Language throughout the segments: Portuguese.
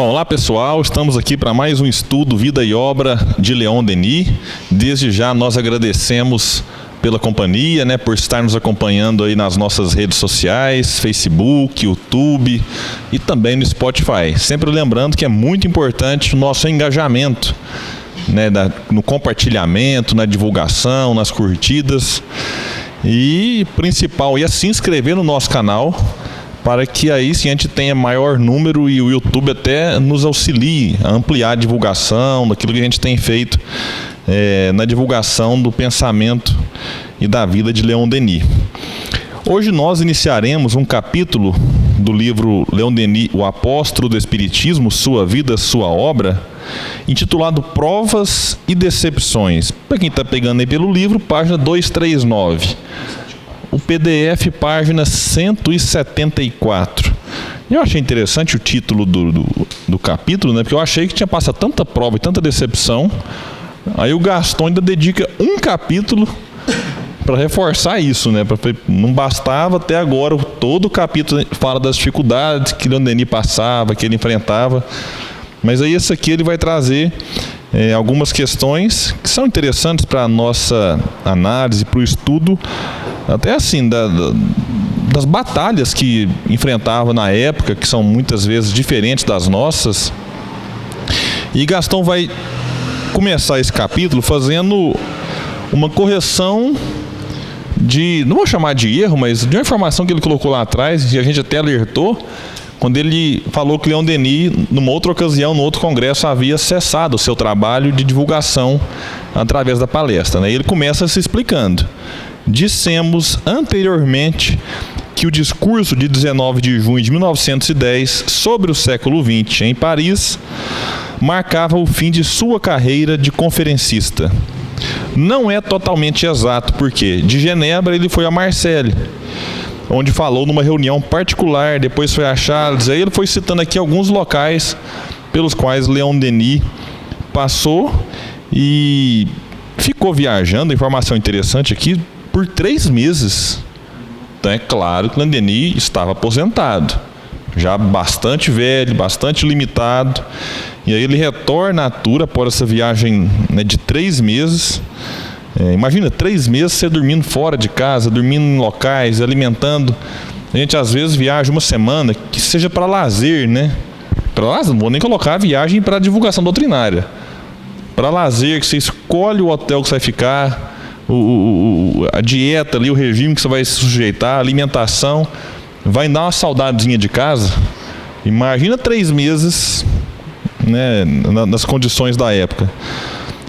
Bom, olá pessoal, estamos aqui para mais um estudo Vida e Obra de Leon Denis. Desde já nós agradecemos pela companhia, por estar nos acompanhando aí nas nossas redes sociais, Facebook, YouTube e também no Spotify. Sempre lembrando que é muito importante o nosso engajamento, no compartilhamento, na divulgação, nas curtidas e principal é se inscrever no nosso canal, para que aí sim a gente tenha maior número e o YouTube até nos auxilie a ampliar a divulgação daquilo que a gente tem feito na divulgação do pensamento e da vida de Leon Denis. Hoje nós iniciaremos um capítulo do livro Leon Denis, o Apóstolo do Espiritismo, Sua Vida, Sua Obra, intitulado Provas e Decepções. Para quem está pegando aí pelo livro, página 239. O PDF, página 174. Eu achei interessante o título do capítulo, porque eu achei que tinha passado tanta prova e tanta decepção. Aí o Gaston ainda dedica um capítulo para reforçar isso, Não bastava até agora, todo o capítulo fala das dificuldades que Leon Denis passava, que ele enfrentava. Mas aí esse aqui ele vai trazer algumas questões que são interessantes para a nossa análise, para o estudo, até assim, das batalhas que enfrentava na época, que são muitas vezes diferentes das nossas. E Gaston vai começar esse capítulo fazendo uma correção não vou chamar de erro, mas de uma informação que ele colocou lá atrás, e a gente até alertou, quando ele falou que Leon Denis, numa outra ocasião, no outro congresso, havia cessado o seu trabalho de divulgação através da palestra. E ele começa se explicando. Dissemos anteriormente que o discurso de 19 de junho de 1910 sobre o século XX em Paris marcava o fim de sua carreira de conferencista. Não é totalmente exato, porque de Genebra ele foi a Marseille, onde falou numa reunião particular, depois foi a Chartres. Aí ele foi citando aqui alguns locais pelos quais Leon Denis passou e ficou viajando. Informação interessante aqui, por 3 meses. Então é claro que Leon Denis estava aposentado, já bastante velho, bastante limitado. E aí ele retorna à Tours após essa viagem de 3 meses. Imagina, 3 meses você dormindo fora de casa, dormindo em locais, alimentando. A gente às vezes viaja uma semana, que seja para lazer, Para lazer, não vou nem colocar a viagem para divulgação doutrinária. Para lazer, que você escolhe o hotel que você vai ficar, a dieta ali, o regime que você vai se sujeitar, a alimentação. Vai dar uma saudadezinha de casa. Imagina 3 meses, nas condições da época.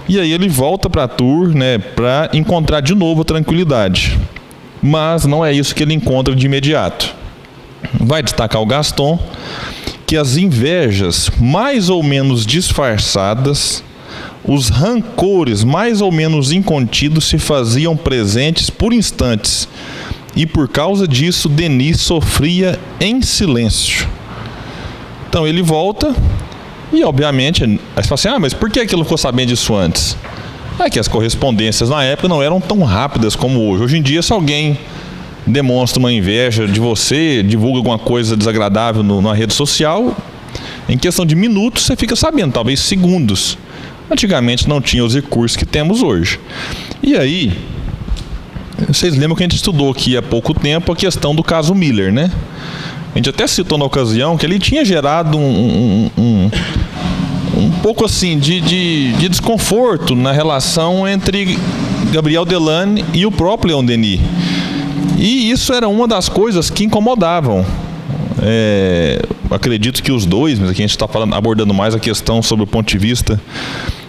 E aí ele volta para Tours, para encontrar de novo a tranquilidade. Mas não é isso que ele encontra de imediato. Vai destacar o Gaston que as invejas mais ou menos disfarçadas, os rancores mais ou menos incontidos se faziam presentes por instantes. E por causa disso, Denis sofria em silêncio. Então ele volta e, obviamente, aí você fala assim, mas por que ele não ficou sabendo disso antes? É que as correspondências na época não eram tão rápidas como hoje. Hoje em dia, se alguém demonstra uma inveja de você, divulga alguma coisa desagradável na rede social, em questão de minutos você fica sabendo, talvez segundos. Antigamente não tinha os recursos que temos hoje. E aí, vocês lembram que a gente estudou aqui há pouco tempo a questão do caso Miller, A gente até citou na ocasião que ele tinha gerado um pouco assim de desconforto na relação entre Gabriel Delanne e o próprio Leon Denis. E isso era uma das coisas que incomodavam. Acredito que os dois, mas aqui a gente está abordando mais a questão sobre o ponto de vista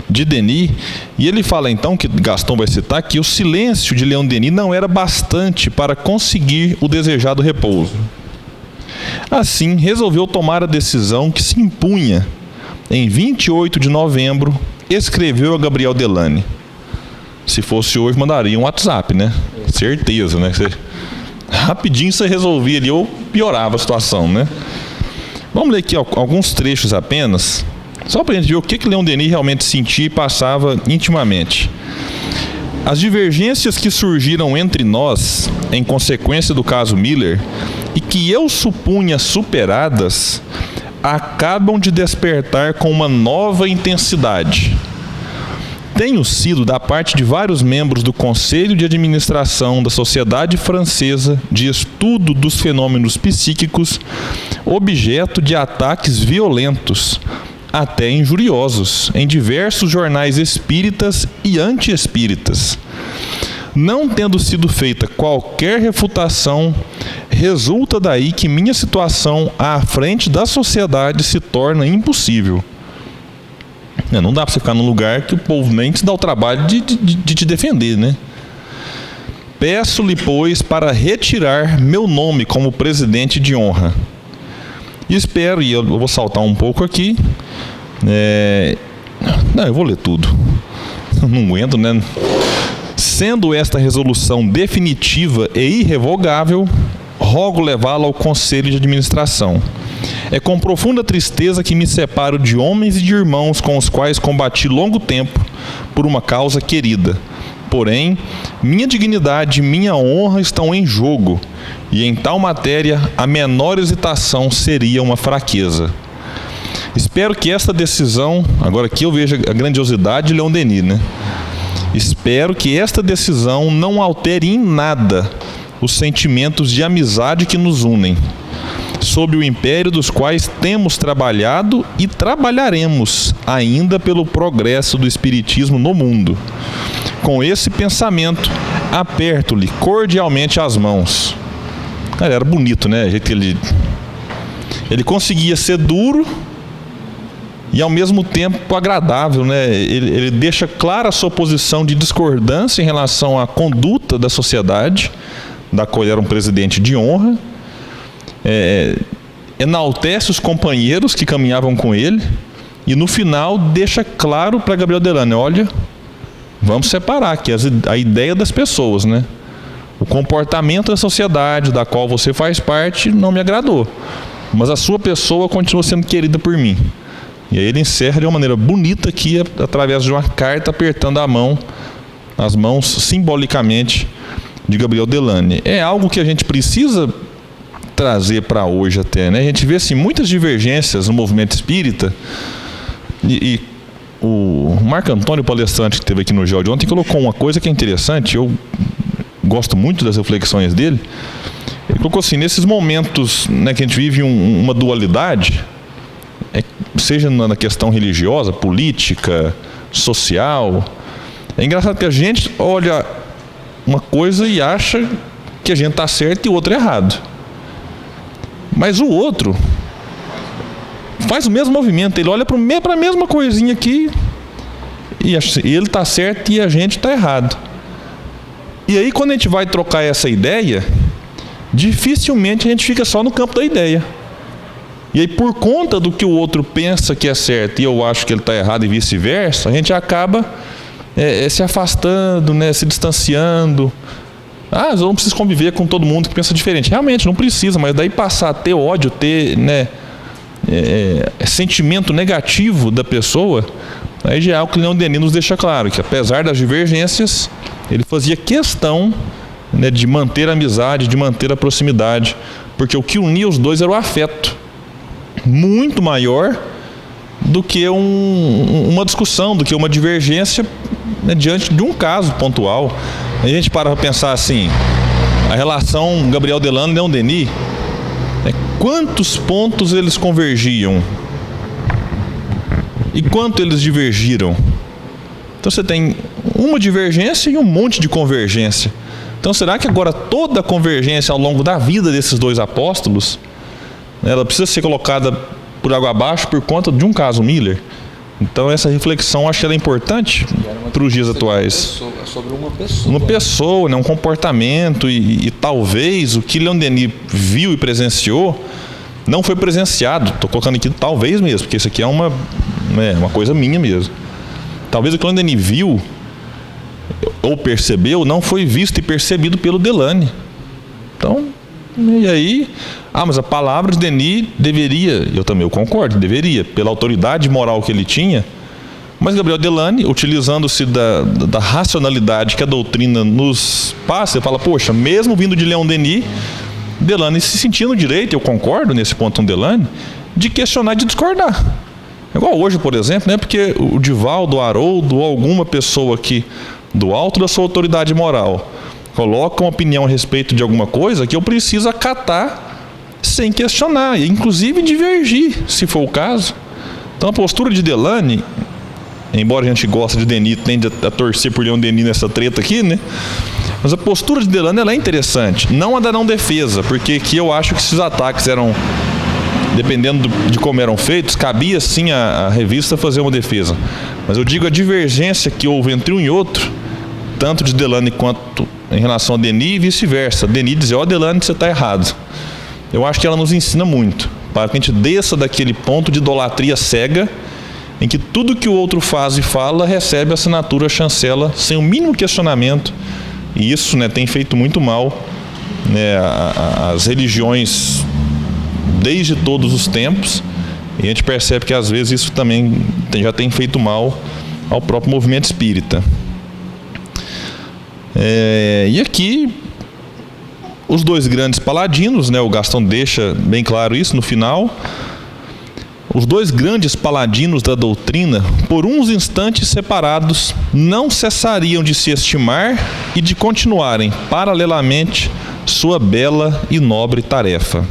de Denis. E ele fala então, que Gaston vai citar, que o silêncio de Leon Denis não era bastante para conseguir o desejado repouso. Assim, resolveu tomar a decisão que se impunha. Em 28 de novembro, escreveu a Gabriel Delanne. Se fosse hoje, mandaria um WhatsApp, Certeza, rapidinho você resolvia ali, ou piorava a situação, Vamos ler aqui alguns trechos apenas, só para a gente ver o que Leon Denis realmente sentia e passava intimamente. As divergências que surgiram entre nós, em consequência do caso Miller, e que eu supunha superadas, acabam de despertar com uma nova intensidade. Tenho sido, da parte de vários membros do Conselho de Administração da Sociedade Francesa de Estudo dos Fenômenos Psíquicos, objeto de ataques violentos, até injuriosos, em diversos jornais espíritas e anti-espíritas. Não tendo sido feita qualquer refutação, resulta daí que minha situação à frente da sociedade se torna impossível. Não dá para você ficar num lugar que o povo nem te dá o trabalho de te defender, né? Peço-lhe, pois, para retirar meu nome como presidente de honra. Espero, e eu vou saltar um pouco aqui. Não, eu vou ler tudo. Não aguento, né? Sendo esta resolução definitiva e irrevogável, rogo levá-la ao Conselho de Administração. É com profunda tristeza que me separo de homens e de irmãos com os quais combati longo tempo por uma causa querida. Porém, minha dignidade e minha honra estão em jogo, e em tal matéria a menor hesitação seria uma fraqueza. Espero que esta decisão, agora aqui eu vejo a grandiosidade de Leon Denis, né? Espero que esta decisão não altere em nada os sentimentos de amizade que nos unem, sob o império dos quais temos trabalhado e trabalharemos ainda pelo progresso do Espiritismo no mundo. Com esse pensamento, aperto-lhe cordialmente as mãos. Cara, era bonito, né? O jeito que ele conseguia ser duro e ao mesmo tempo agradável, né? Ele deixa clara a sua posição de discordância em relação à conduta da sociedade, da qual ele era um presidente de honra. Enaltece os companheiros que caminhavam com ele e no final deixa claro para Gabriel Delane: olha, vamos separar aqui a ideia das pessoas, né? O comportamento da sociedade da qual você faz parte não me agradou, mas a sua pessoa continua sendo querida por mim. E aí ele encerra de uma maneira bonita aqui, através de uma carta, apertando as mãos simbolicamente de Gabriel Delane. É algo que a gente precisa trazer para hoje até, né? A gente vê assim, muitas divergências no movimento espírita, e o Marco Antônio, palestrante que esteve aqui no GEO de ontem, colocou uma coisa que é interessante. Eu gosto muito das reflexões dele. Ele colocou assim: nesses momentos, né, que a gente vive uma dualidade, seja na questão religiosa, política, social, é engraçado que a gente olha uma coisa e acha que a gente está certo e o outro errado. Mas o outro faz o mesmo movimento, ele olha para a mesma coisinha aqui e ele está certo e a gente está errado. E aí, quando a gente vai trocar essa ideia, dificilmente a gente fica só no campo da ideia. E aí, por conta do que o outro pensa que é certo e eu acho que ele está errado e vice-versa, a gente acaba se afastando, né, se distanciando. Eu não preciso conviver com todo mundo que pensa diferente. Realmente, não precisa, mas daí passar a ter ódio, ter, né, sentimento negativo da pessoa, aí já é algo que Leon Denis nos deixa claro, que apesar das divergências, ele fazia questão, né, de manter a amizade, de manter a proximidade, porque o que unia os dois era o afeto, muito maior do que uma discussão, do que uma divergência, né, diante de um caso pontual. A gente para pensar assim, a relação Gabriel Delane e Leon Denis, né, quantos pontos eles convergiam e quanto eles divergiram. Então você tem uma divergência e um monte de convergência. Então será que agora toda a convergência ao longo da vida desses dois apóstolos, ela precisa ser colocada por água abaixo por conta de um caso Miller? Então essa reflexão, acho que ela é importante para os dias atuais. Sobre uma pessoa. Uma pessoa, né, um comportamento e talvez o que Leon Denis viu e presenciou não foi presenciado. Estou colocando aqui talvez mesmo, porque isso aqui é uma coisa minha mesmo. Talvez o que Leon Denis viu ou percebeu não foi visto e percebido pelo Delane. Então, e aí... mas a palavra de Denis deveria, eu concordo, deveria, pela autoridade moral que ele tinha, mas Gabriel Delane, utilizando-se da racionalidade que a doutrina nos passa, ele fala, poxa, mesmo vindo de Leon Denis, Delane se sentia no direito, eu concordo nesse ponto com Delane, de questionar e de discordar. Igual hoje, por exemplo, né? Porque o Divaldo, o Haroldo, ou alguma pessoa aqui do alto da sua autoridade moral coloca uma opinião a respeito de alguma coisa que eu preciso acatar sem questionar, e inclusive divergir, se for o caso. Então a postura de Delany, embora a gente goste de Denis, tende a torcer por Leon Denis nessa treta aqui, né? Mas a postura de Delany, ela é interessante. Não a da não defesa, porque aqui eu acho que esses ataques eram, dependendo de como eram feitos, cabia sim a revista fazer uma defesa. Mas eu digo a divergência que houve entre um e outro, tanto de Delany quanto em relação a Denis e vice-versa. Denis dizia, Delany, você está errado. Eu acho que ela nos ensina muito, para que a gente desça daquele ponto de idolatria cega, em que tudo que o outro faz e fala recebe a assinatura, a chancela, sem o mínimo questionamento. E isso, né, tem feito muito mal, né, às religiões desde todos os tempos, e a gente percebe que às vezes isso também já tem feito mal ao próprio movimento espírita. E aqui os dois grandes paladinos, né, o Gastão deixa bem claro isso no final. Os dois grandes paladinos da doutrina, por uns instantes separados, não cessariam de se estimar e de continuarem paralelamente sua bela e nobre tarefa.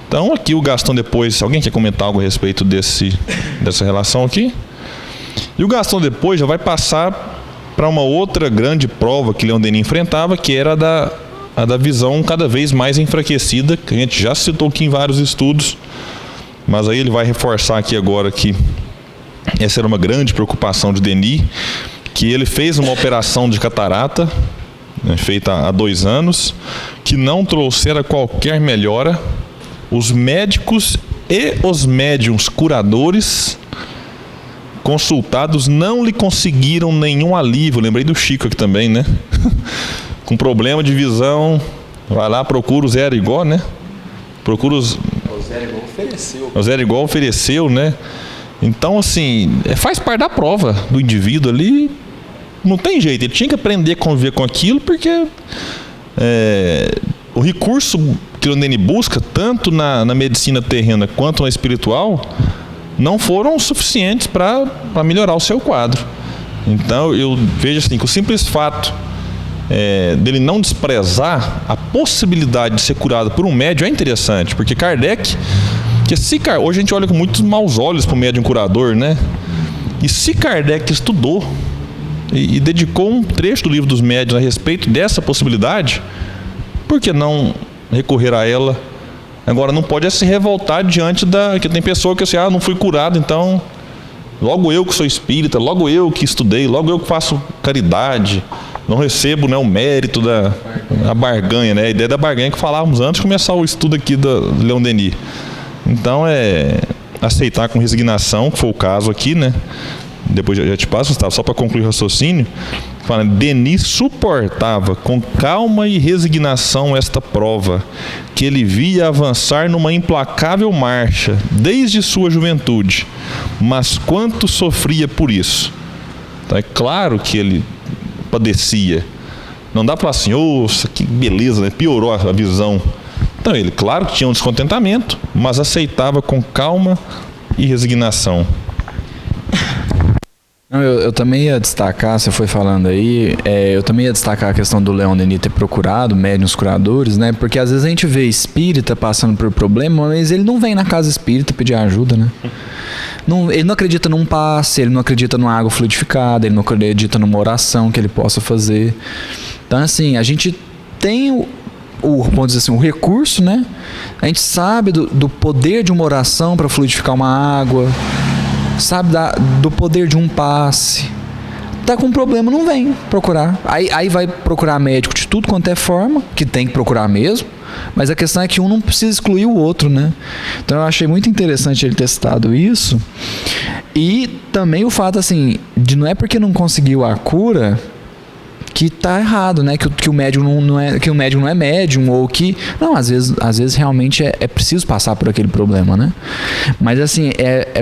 Então aqui o Gastão depois, alguém quer comentar algo a respeito dessa relação aqui? E o Gastão depois já vai passar para uma outra grande prova que Leon Denis enfrentava, que era a da visão cada vez mais enfraquecida, que a gente já citou aqui em vários estudos, mas aí ele vai reforçar aqui agora que essa era uma grande preocupação de Denis, que ele fez uma operação de catarata, né, feita há 2 anos, que não trouxera qualquer melhora. Os médicos e os médiuns curadores consultados não lhe conseguiram nenhum alívio. Lembrei do Chico aqui também, né? Com problema de visão, vai lá, procura o Zero Igual, né? Procura os... O Zero Igual ofereceu. O Zero Igual ofereceu, né? Então, assim, faz parte da prova do indivíduo ali. Não tem jeito, ele tinha que aprender a conviver com aquilo, porque o recurso que o Denis busca, tanto na medicina terrena quanto na espiritual, não foram suficientes para melhorar o seu quadro. Então, eu vejo assim, que o simples fato dele não desprezar a possibilidade de ser curado por um médium é interessante, porque Kardec, hoje a gente olha com muitos maus olhos para o médium curador, né? E se Kardec estudou e dedicou um trecho do Livro dos Médiuns a respeito dessa possibilidade, por que não recorrer a ela? Agora, não pode se revoltar diante que tem pessoa que assim, não fui curado, então logo eu que sou espírita, logo eu que estudei, logo eu que faço caridade, não recebo, né, o mérito da barganha, né? A ideia da barganha que falávamos antes de começar o estudo aqui do Leon Denis. Então, aceitar com resignação, que foi o caso aqui, né? Depois já te passo, Gustavo, só para concluir o raciocínio. Denis suportava com calma e resignação esta prova, que ele via avançar numa implacável marcha desde sua juventude, mas quanto sofria por isso. Então, é claro que ele padecia. Não dá para falar assim, que beleza, né? Piorou a visão. Então, ele, claro que tinha um descontentamento, mas aceitava com calma e resignação. Eu também ia destacar, você foi falando aí, eu também ia destacar a questão do Leon Denis ter procurado médiuns curadores, né? Porque às vezes a gente vê espírita passando por problema, mas ele não vem na casa espírita pedir ajuda, né? Ele não acredita num passe, ele não acredita numa água fluidificada, ele não acredita numa oração que ele possa fazer. Então, assim, a gente tem vamos dizer assim, o recurso, né? A gente sabe do poder de uma oração para fluidificar uma água, sabe do poder de um passe. Tá com um problema, não vem procurar. Aí vai procurar médico de tudo quanto é forma, que tem que procurar mesmo, mas a questão é que um não precisa excluir o outro, né? Então eu achei muito interessante ele ter citado isso. E também o fato, assim, de não é porque não conseguiu a cura que tá errado, né? Que o médium não é médium, ou que... Não, às vezes realmente é preciso passar por aquele problema, né? Mas assim,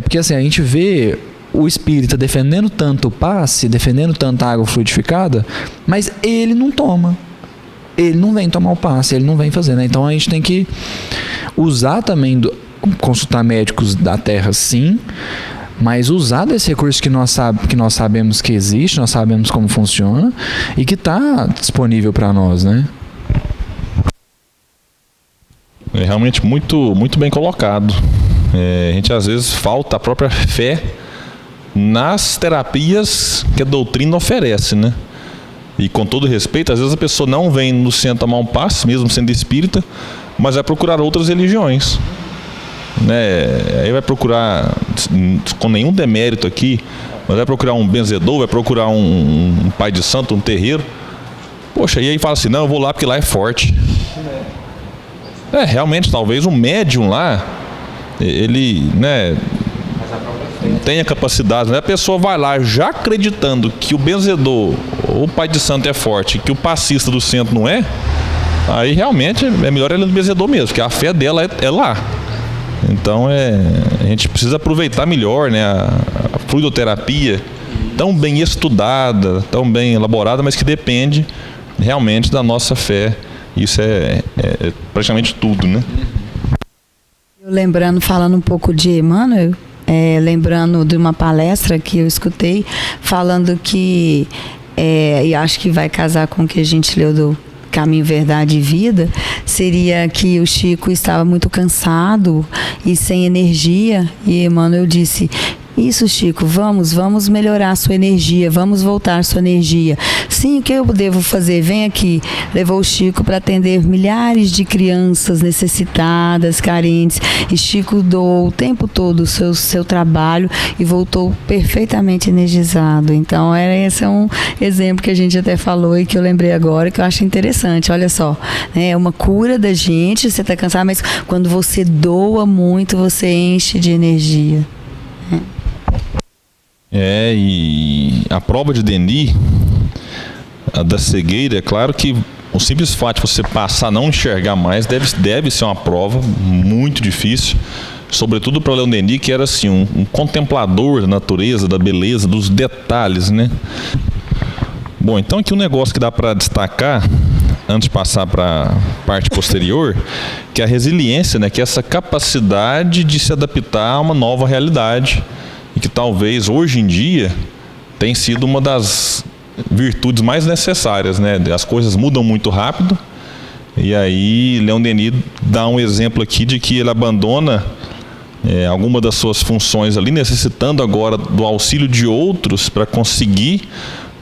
porque assim, a gente vê o espírita defendendo tanto o passe, defendendo tanto a água fluidificada, mas ele não toma. Ele não vem tomar o passe, ele não vem fazer, né? Então a gente tem que usar também consultar médicos da Terra, sim, mas usar desse recurso que nós sabemos que existe, nós sabemos como funciona e que está disponível para nós, né? É realmente muito, muito bem colocado. A gente às vezes falta a própria fé nas terapias que a doutrina oferece, né? E com todo respeito, às vezes a pessoa não vem no centro tomar um passe, mesmo sendo espírita, mas vai procurar outras religiões, né? Aí vai procurar, com nenhum demérito aqui, mas vai procurar um benzedor, vai procurar um pai de santo, um terreiro. Poxa, e aí fala assim, não, eu vou lá porque lá é forte. Realmente, talvez um médium lá, ele, né, tenha capacidade, né? A pessoa vai lá já acreditando que o benzedor ou o pai de santo é forte, que o passista do centro não é, aí realmente é melhor ela no benzedor mesmo, porque a fé dela é lá. Então a gente precisa aproveitar melhor, né, a fluidoterapia tão bem estudada, tão bem elaborada, mas que depende realmente da nossa fé. Isso é praticamente tudo, né? Lembrando, falando um pouco de Emmanuel, lembrando de uma palestra que eu escutei, falando que, e acho que vai casar com o que a gente leu do Caminho, Verdade e Vida, seria que o Chico estava muito cansado e sem energia, e Emmanuel disse: isso, Chico, vamos melhorar a sua energia, vamos voltar a sua energia. Sim, o que eu devo fazer? Vem aqui. Levou o Chico para atender milhares de crianças necessitadas, carentes, e Chico doou o tempo todo o seu trabalho e voltou perfeitamente energizado. Então, esse é um exemplo que a gente até falou e que eu lembrei agora, que eu acho interessante. Olha só, né? É uma cura da gente, você está cansado, mas quando você doa muito, você enche de energia. E a prova de Denis, a da cegueira, é claro que o simples fato de você passar a não enxergar mais deve ser uma prova muito difícil, sobretudo para Leon Denis, que era assim, um contemplador da natureza, da beleza, dos detalhes, né? Bom, então aqui um negócio que dá para destacar, antes de passar para a parte posterior, que é a resiliência, né? Que é essa capacidade de se adaptar a uma nova realidade, e que talvez hoje em dia tem sido uma das virtudes mais necessárias, né? As coisas mudam muito rápido, e aí Leon Denis dá um exemplo aqui de que ele abandona alguma das suas funções ali, necessitando agora do auxílio de outros para conseguir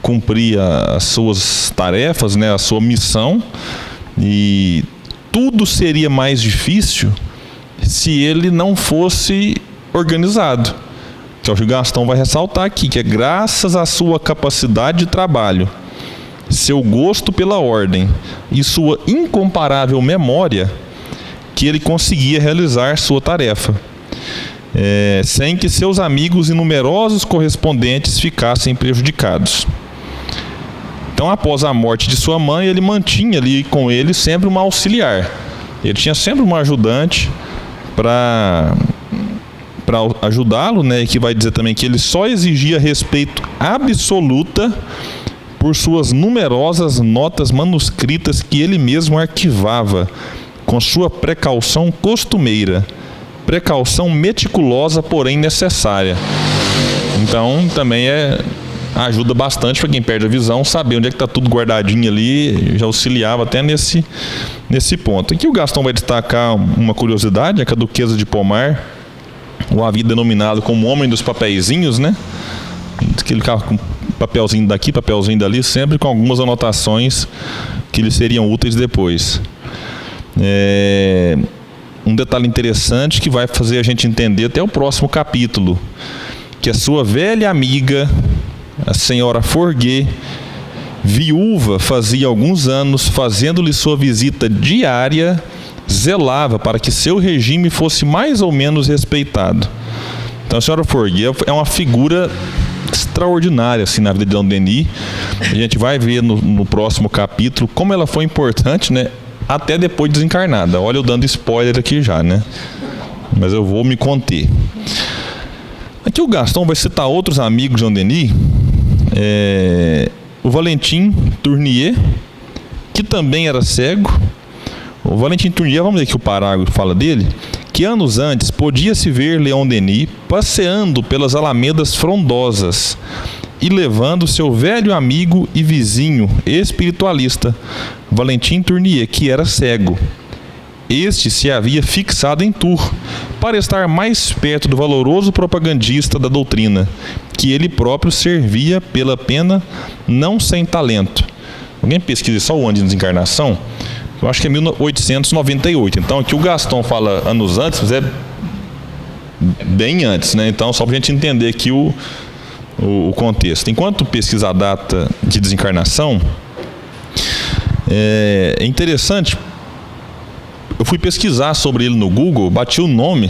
cumprir as suas tarefas, né? A sua missão, e tudo seria mais difícil se ele não fosse organizado. Que o Gastão vai ressaltar aqui, que é graças à sua capacidade de trabalho, seu gosto pela ordem e sua incomparável memória que ele conseguia realizar sua tarefa, sem que seus amigos e numerosos correspondentes ficassem prejudicados. Então, após a morte de sua mãe, ele mantinha ali com ele sempre uma auxiliar. Ele tinha sempre uma ajudante para ajudá-lo, né? Que vai dizer também que ele só exigia respeito absoluta por suas numerosas notas manuscritas que ele mesmo arquivava com sua precaução costumeira, precaução meticulosa, porém necessária. Então também ajuda bastante para quem perde a visão saber onde é que está tudo guardadinho ali, já auxiliava até nesse ponto. Aqui o Gastão vai destacar uma curiosidade, que a Duquesa de Pomar, o havia denominado como homem dos papeizinhos, né? Que ele ficava com papelzinho daqui, papelzinho dali, sempre com algumas anotações que lhe seriam úteis depois. Um detalhe interessante que vai fazer a gente entender até o próximo capítulo, que a sua velha amiga, a senhora Forguet, viúva fazia alguns anos, fazendo-lhe sua visita diária, zelava para que seu regime fosse mais ou menos respeitado. Então a senhora Forguet é uma figura extraordinária assim, na vida de Leon Denis. A gente vai ver no próximo capítulo como ela foi importante, né? Até depois de desencarnada. Olha, eu dando spoiler aqui já, né? Mas eu vou me conter. Aqui o Gastão vai citar outros amigos de Leon Denis. O Valentin Tournier, que também era cego. O Valentin Tournier, vamos ver que o parágrafo fala dele, que anos antes podia-se ver Leon Denis passeando pelas alamedas frondosas e levando seu velho amigo e vizinho espiritualista, Valentin Tournier, que era cego. Este se havia fixado em Tours para estar mais perto do valoroso propagandista da doutrina, que ele próprio servia pela pena, não sem talento. Alguém pesquisa só o ano de desencarnação? Eu acho que é 1898. Então aqui o Gaston fala anos antes, mas é bem antes, né? Então só para a gente entender aqui o contexto. Enquanto pesquisa a data de desencarnação, é interessante. Eu fui pesquisar sobre ele no Google, bati o nome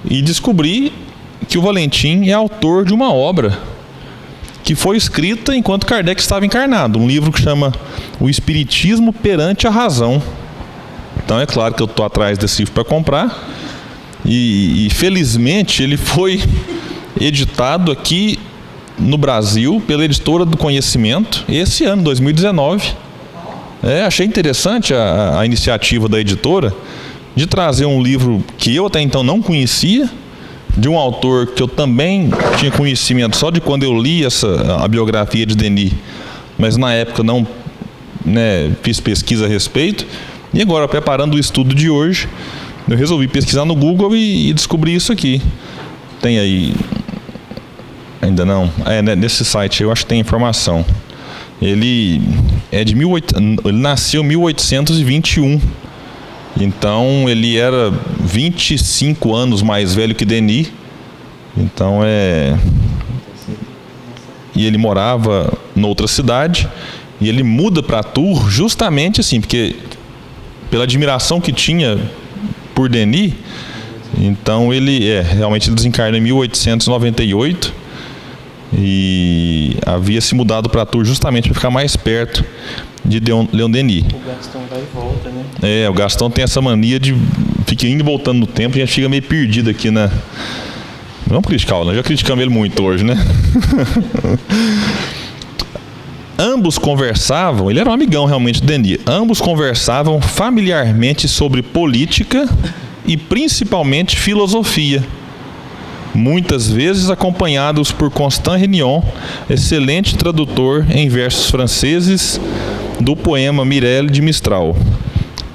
e descobri que o Valentin é autor de uma obra que foi escrita enquanto Kardec estava encarnado, um livro que chama O Espiritismo Perante a Razão. Então é claro que eu estou atrás desse livro para comprar e felizmente ele foi editado aqui no Brasil pela Editora do Conhecimento esse ano, 2019. Achei interessante a iniciativa da editora de trazer um livro que eu até então não conhecia, de um autor que eu também tinha conhecimento só de quando eu li a biografia de Denis, mas na época não, né, fiz pesquisa a respeito. E agora, preparando o estudo de hoje, eu resolvi pesquisar no Google e descobri isso aqui. Tem aí... Ainda não? Nesse site eu acho que tem informação. Ele nasceu em 1821. Então ele era 25 anos mais velho que Denis. Então e ele morava noutra cidade. E ele muda para Tours justamente assim, porque pela admiração que tinha por Denis. Então ele realmente ele desencarna em 1898. E havia se mudado para Tours justamente para ficar mais perto de Leon Denis. O Gaston vai e volta, né? O Gaston tem essa mania de ficar indo e voltando no tempo, e a gente fica meio perdido aqui na... Vamos criticar, né? Já criticamos ele muito hoje, né? Ambos conversavam, ele era um amigão realmente de Denis, ambos conversavam familiarmente sobre política e principalmente filosofia. Muitas vezes acompanhados por Constant Rénion, excelente tradutor em versos franceses do poema Mireille de Mistral.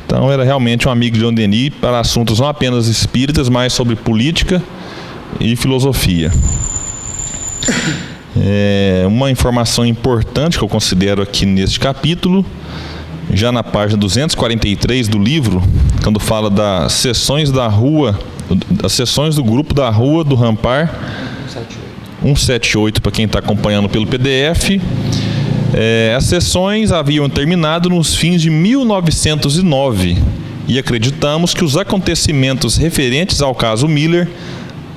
Então era realmente um amigo de Leon Denis para assuntos não apenas espíritas, mas sobre política e filosofia. Uma informação importante que eu considero aqui neste capítulo, já na página 243 do livro, quando fala das sessões da rua, as sessões do grupo da Rua do Rampar 178 para quem está acompanhando pelo PDF. As sessões haviam terminado nos fins de 1909 e acreditamos que os acontecimentos referentes ao caso Miller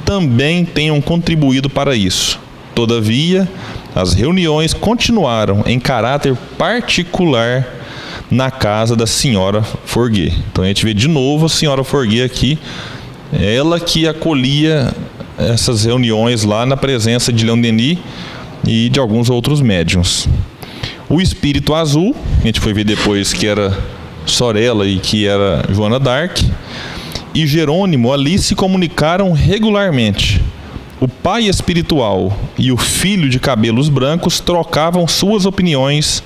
também tenham contribuído para isso. Todavia, as reuniões continuaram em caráter particular na casa da senhora Forguet. Então a gente vê de novo a senhora Forguet aqui, ela que acolhia essas reuniões lá na presença de Leon Denis e de alguns outros médiuns. O espírito azul, a gente foi ver depois que era Sorella e que era Joana d'Arc, e Jerônimo ali se comunicaram regularmente. O pai espiritual e o filho de cabelos brancos trocavam suas opiniões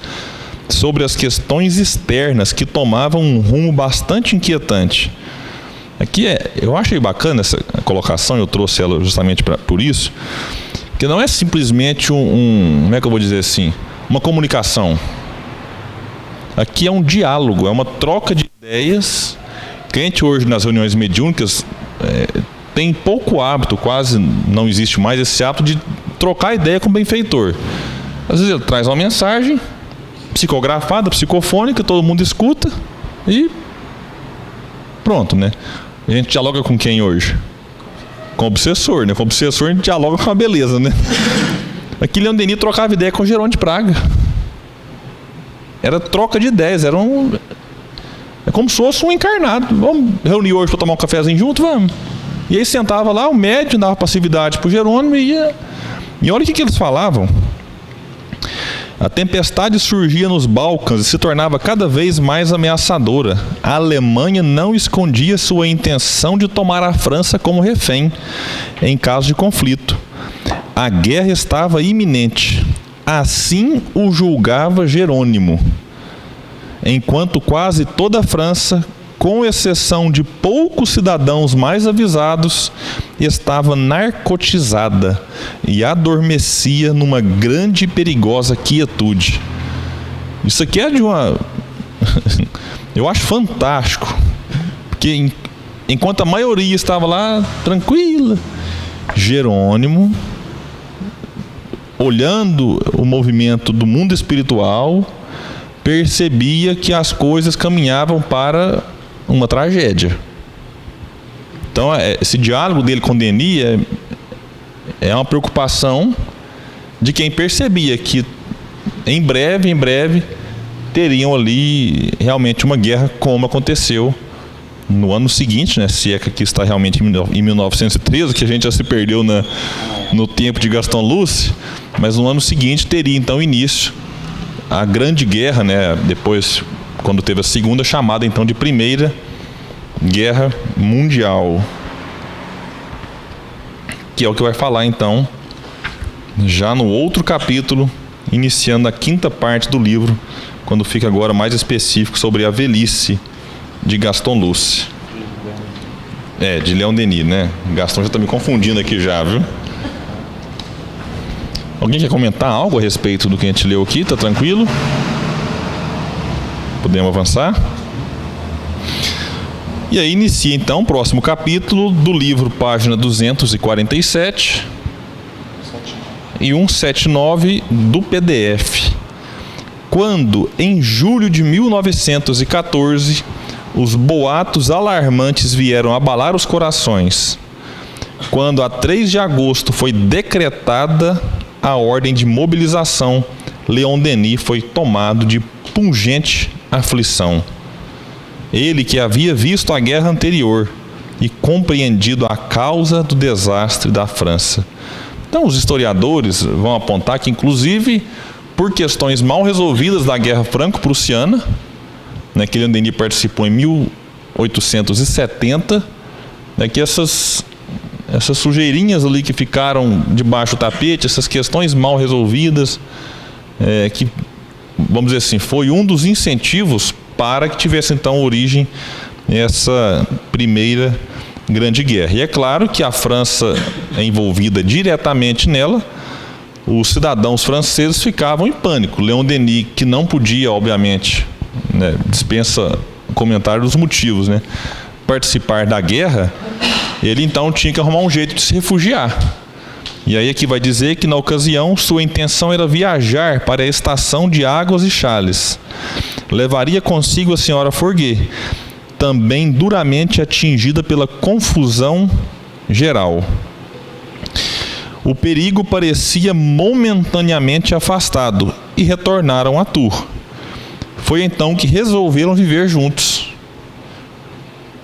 sobre as questões externas que tomavam um rumo bastante inquietante. Aqui eu achei bacana essa colocação, eu trouxe ela justamente por isso, que não é simplesmente como é que eu vou dizer assim, uma comunicação. Aqui é um diálogo, é uma troca de ideias, que a gente hoje nas reuniões mediúnicas tem pouco hábito, quase não existe mais esse hábito de trocar ideia com o benfeitor. Às vezes ele traz uma mensagem psicografada, psicofônica, todo mundo escuta e pronto, né? A gente dialoga com quem hoje? Com o obsessor, né? Com o obsessor a gente dialoga com a beleza, né? Aqui Leon Denis trocava ideia com o Jerônimo de Praga. Era troca de ideias, é como se fosse um encarnado. Vamos reunir hoje para tomar um cafezinho junto? Vamos. E aí sentava lá, o médium dava passividade para o Jerônimo e ia... E olha o que eles falavam. A tempestade surgia nos Balcãs e se tornava cada vez mais ameaçadora. A Alemanha não escondia sua intenção de tomar a França como refém, em caso de conflito. A guerra estava iminente. Assim o julgava Jerônimo. Enquanto quase toda a França, com exceção de poucos cidadãos mais avisados, estava narcotizada e adormecia numa grande e perigosa quietude. Isso aqui é de uma... Eu acho fantástico, porque enquanto a maioria estava lá tranquila, Jerônimo, olhando o movimento do mundo espiritual, percebia que as coisas caminhavam para uma tragédia. Então, esse diálogo dele com Denis é uma preocupação de quem percebia que em breve teriam ali realmente uma guerra, como aconteceu no ano seguinte, né? Se é que aqui está realmente em 1913, que a gente já se perdeu no tempo de Gaston Luce, mas no ano seguinte teria então início a Grande Guerra, né? Depois, quando teve a segunda, chamada então de Primeira Guerra Mundial, que é o que vai falar então já no outro capítulo, iniciando a 5ª parte do livro, quando fica agora mais específico sobre a velhice de Gaston Luce. De Leon Denis, né? Gaston já está me confundindo aqui já, viu? Alguém quer comentar algo a respeito do que a gente leu aqui? Tá tranquilo? Podemos avançar? E aí inicia então o próximo capítulo do livro, página 247 e 179 do PDF. Quando, em julho de 1914, os boatos alarmantes vieram abalar os corações. Quando, a 3 de agosto, foi decretada a ordem de mobilização, Leon Denis foi tomado de pungente aflição. Ele que havia visto a guerra anterior e compreendido a causa do desastre da França. Então, os historiadores vão apontar que, inclusive, por questões mal resolvidas da Guerra Franco-Prussiana, né, que Leon Denis participou em 1870, né, que essas sujeirinhas ali que ficaram debaixo do tapete, essas questões mal resolvidas, que, vamos dizer assim, foi um dos incentivos para que tivesse então origem essa Primeira Grande Guerra. E é claro que a França é envolvida diretamente nela. Os cidadãos franceses ficavam em pânico. Leon Denis, que não podia, obviamente, né, dispensa comentário dos motivos, né, participar da guerra, ele então tinha que arrumar um jeito de se refugiar. E aí aqui vai dizer que na ocasião sua intenção era viajar para a estação de Águas e Chales. Levaria consigo a senhora Forguet, também duramente atingida pela confusão geral. O perigo parecia momentaneamente afastado e retornaram a Tours. Foi então que resolveram viver juntos,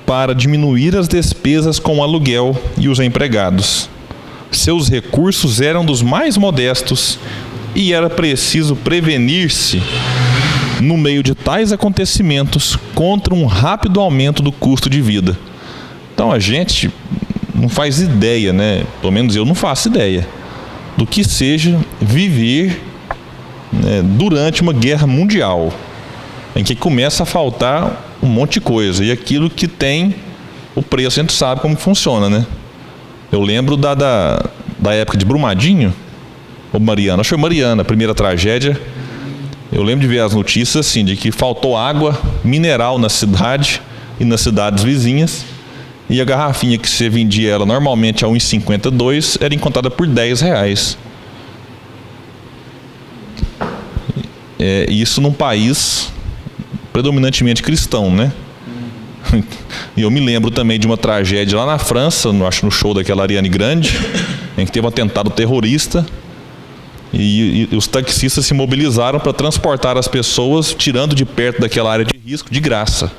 para diminuir as despesas com o aluguel e os empregados. Seus recursos eram dos mais modestos e era preciso prevenir-se, no meio de tais acontecimentos, contra um rápido aumento do custo de vida. Então a gente não faz ideia, né? Pelo menos eu não faço ideia do que seja viver, né, durante uma guerra mundial, em que começa a faltar um monte de coisa, e aquilo que tem o preço a gente sabe como funciona, né? Eu lembro da época de Brumadinho, ou Mariana, acho que foi Mariana, a primeira tragédia. Eu lembro de ver as notícias assim, de que faltou água mineral na cidade e nas cidades vizinhas, e a garrafinha que você vendia ela normalmente a R$ 1,52 era encontrada por R$10. Isso num país predominantemente cristão, né? E eu me lembro também de uma tragédia lá na França, acho no show daquela Ariane Grande, em que teve um atentado terrorista e os taxistas se mobilizaram para transportar as pessoas, tirando de perto daquela área de risco, de graça.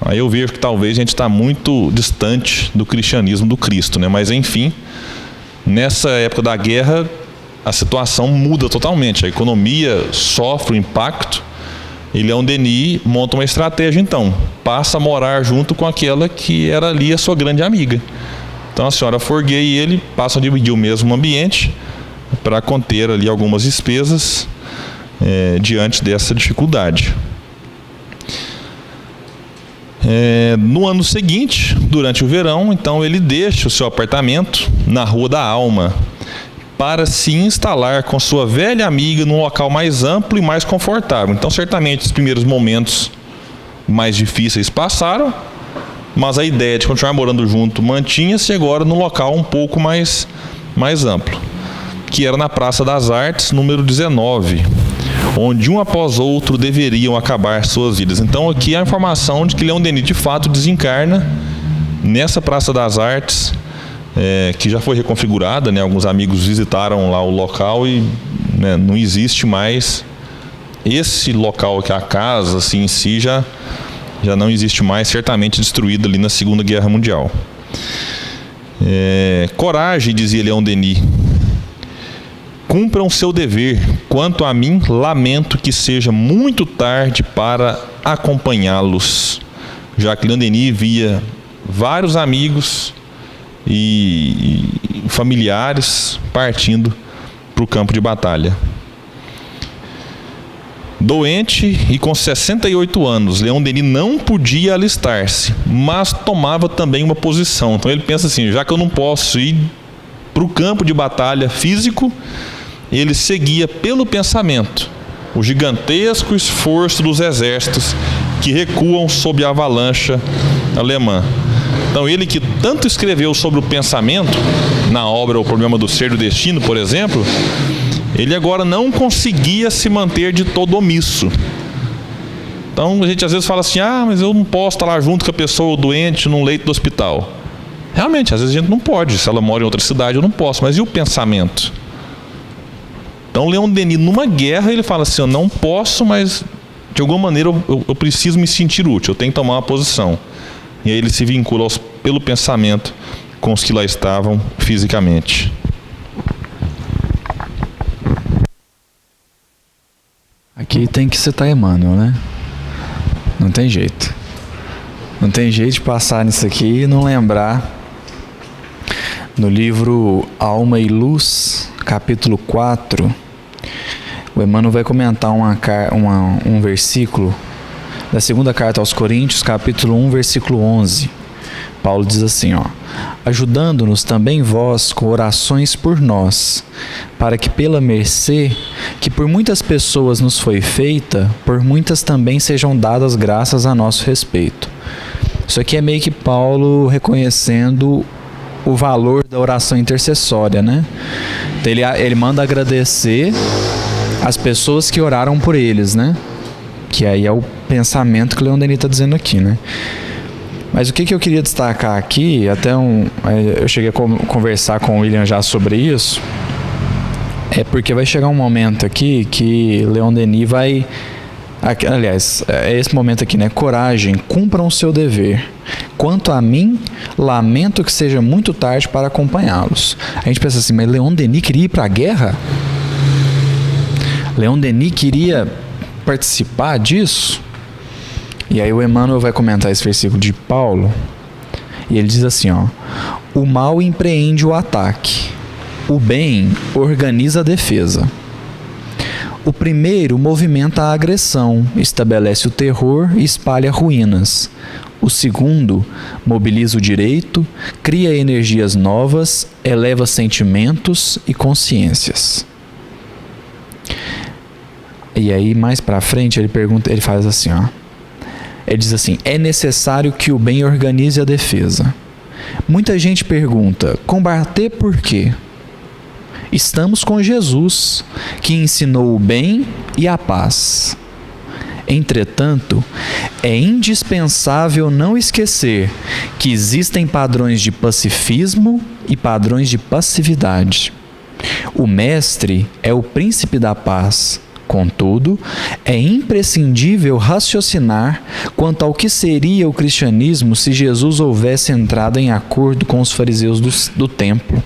Aí eu vejo que talvez a gente está muito distante do cristianismo do Cristo, né? Mas enfim, nessa época da guerra, a situação muda totalmente. A economia sofre o impacto e Leon Denis monta uma estratégia, então. Passa a morar junto com aquela que era ali a sua grande amiga. Então a senhora Forguet e ele passam a dividir o mesmo ambiente para conter ali algumas despesas diante dessa dificuldade. No ano seguinte, durante o verão, então ele deixa o seu apartamento na Rua da Alma para se instalar com sua velha amiga num local mais amplo e mais confortável. Então, certamente, os primeiros momentos mais difíceis passaram, mas a ideia de continuar morando junto mantinha-se agora num local um pouco mais amplo, que era na Praça das Artes, número 19, onde um após outro deveriam acabar suas vidas. Então aqui a informação de que Leon Denis de fato desencarna nessa Praça das Artes, que já foi reconfigurada, né? Alguns amigos visitaram lá o local e, né, não existe mais esse local, que a casa assim, em si já não existe mais, certamente destruída ali na Segunda Guerra Mundial. Coragem, dizia Leon Denis, cumpram seu dever. Quanto a mim, lamento que seja muito tarde para acompanhá-los. Já que Leon Denis via vários amigos e familiares partindo para o campo de batalha. Doente e com 68 anos, Leon Denis não podia alistar-se, mas tomava também uma posição. Então ele pensa assim, já que eu não posso ir para o campo de batalha físico, ele seguia pelo pensamento o gigantesco esforço dos exércitos que recuam sob a avalanche alemã. Então ele que tanto escreveu sobre o pensamento, na obra O Problema do Ser e do Destino, por exemplo, ele agora não conseguia se manter de todo omisso. Então a gente às vezes fala assim, mas eu não posso estar lá junto com a pessoa doente num leito do hospital. Realmente, às vezes a gente não pode, se ela mora em outra cidade eu não posso, mas e o pensamento? Então Leon Denis, numa guerra, ele fala assim, eu não posso, mas de alguma maneira eu preciso me sentir útil, eu tenho que tomar uma posição. E aí ele se vincula pelo pensamento com os que lá estavam fisicamente. Aqui tem que citar Emmanuel, né? Não tem jeito. Não tem jeito de passar nisso aqui e não lembrar. No livro Alma e Luz, capítulo 4, o Emmanuel vai comentar um versículo da segunda carta aos Coríntios, capítulo 1, versículo 11. Paulo diz assim, ajudando-nos também vós com orações por nós, para que pela mercê que por muitas pessoas nos foi feita, por muitas também sejam dadas graças a nosso respeito. Isso aqui é meio que Paulo reconhecendo o valor da oração intercessória, né? Então ele manda agradecer as pessoas que oraram por eles, né? Que aí é o pensamento que o Leon Denis está dizendo aqui, né? Mas o que eu queria destacar aqui, eu cheguei a conversar com o William já sobre isso, é porque vai chegar um momento aqui que Leon Denis vai... Aliás, é esse momento aqui, né? Coragem, cumpram o seu dever. Quanto a mim, lamento que seja muito tarde para acompanhá-los. A gente pensa assim, mas Leon Denis queria ir para a guerra? Leon Denis queria participar disso? E aí o Emmanuel vai comentar esse versículo de Paulo, e ele diz assim, o mal empreende o ataque, o bem organiza a defesa. O primeiro movimenta a agressão, estabelece o terror e espalha ruínas. O segundo mobiliza o direito, cria energias novas, eleva sentimentos e consciências. E aí mais para frente ele faz assim, ele diz assim, é necessário que o bem organize a defesa. Muita gente pergunta, combater por quê? Estamos com Jesus, que ensinou o bem e a paz. Entretanto, é indispensável não esquecer que existem padrões de pacifismo e padrões de passividade. O mestre é o príncipe da paz. Contudo, é imprescindível raciocinar quanto ao que seria o cristianismo se Jesus houvesse entrado em acordo com os fariseus do templo.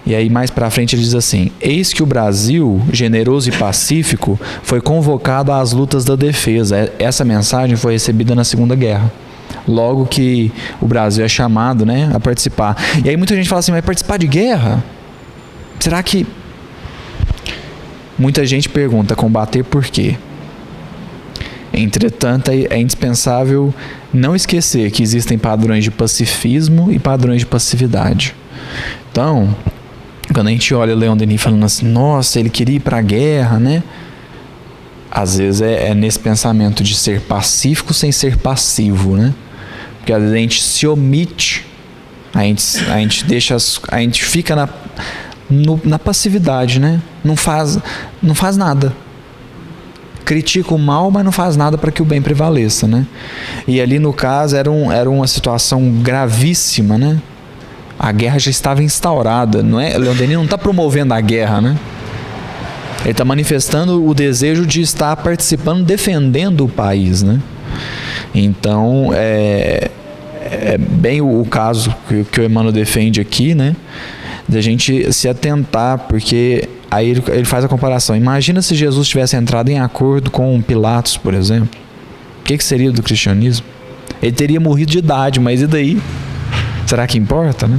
E aí mais pra frente ele diz assim: eis que o Brasil, generoso e pacífico, foi convocado às lutas da defesa. Essa mensagem foi recebida na Segunda Guerra, logo que o Brasil é chamado, né, a participar. E aí muita gente fala assim: mas participar de guerra? Será que... Muita gente pergunta: combater por quê? Entretanto, é indispensável não esquecer que existem padrões de pacifismo e padrões de passividade. Então, quando a gente olha Leon Denis falando assim: nossa, ele queria ir para a guerra, né? Às vezes é nesse pensamento de ser pacífico sem ser passivo, né? Porque às vezes a gente se omite, a gente fica na passividade, né? Não faz nada. Critica o mal, mas não faz nada para que o bem prevaleça, né? E ali no caso era uma situação gravíssima, né? A guerra já estava instaurada, não é? Leon Denis não está promovendo a guerra, né? Ele está manifestando o desejo de estar participando, defendendo o país, né? Então, é bem o caso que o Emmanuel defende aqui, né? Da gente se atentar, porque aí ele faz a comparação. Imagina se Jesus tivesse entrado em acordo com Pilatos, por exemplo. O que seria do cristianismo? Ele teria morrido de idade, mas e daí? Será que importa, né?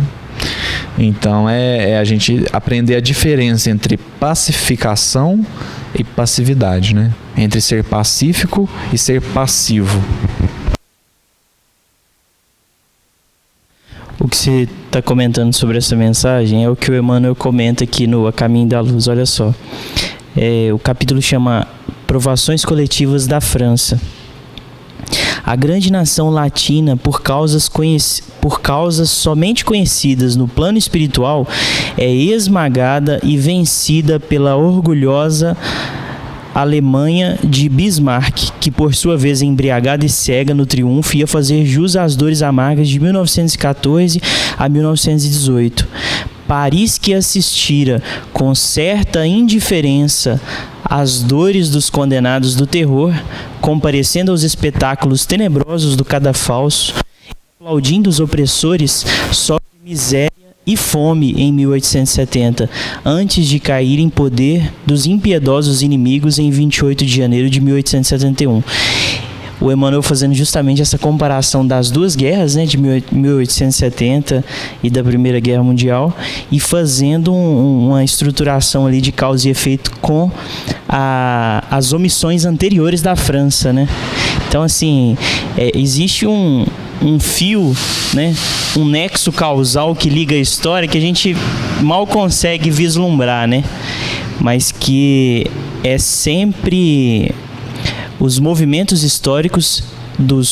Então é a gente aprender a diferença entre pacificação e passividade, né? Entre ser pacífico e ser passivo. O que você está comentando sobre essa mensagem é o que o Emmanuel comenta aqui no A Caminho da Luz. Olha só, o capítulo chama Provações Coletivas da França. A grande nação latina, por causas somente conhecidas no plano espiritual, é esmagada e vencida pela orgulhosa Alemanha de Bismarck, que por sua vez embriagada e cega no triunfo ia fazer jus às dores amargas de 1914 a 1918. Paris, que assistira com certa indiferença às dores dos condenados do terror, comparecendo aos espetáculos tenebrosos do cadafalso, aplaudindo os opressores, sofre miséria e fome em 1870, antes de cair em poder dos impiedosos inimigos em 28 de janeiro de 1871. O Emmanuel fazendo justamente essa comparação das duas guerras, né, de 1870 e da Primeira Guerra Mundial, e fazendo uma estruturação ali de causa e efeito com as omissões anteriores da França, né? Então, assim, existe um fio, né, um nexo causal que liga a história que a gente mal consegue vislumbrar, né? Mas que é sempre os movimentos históricos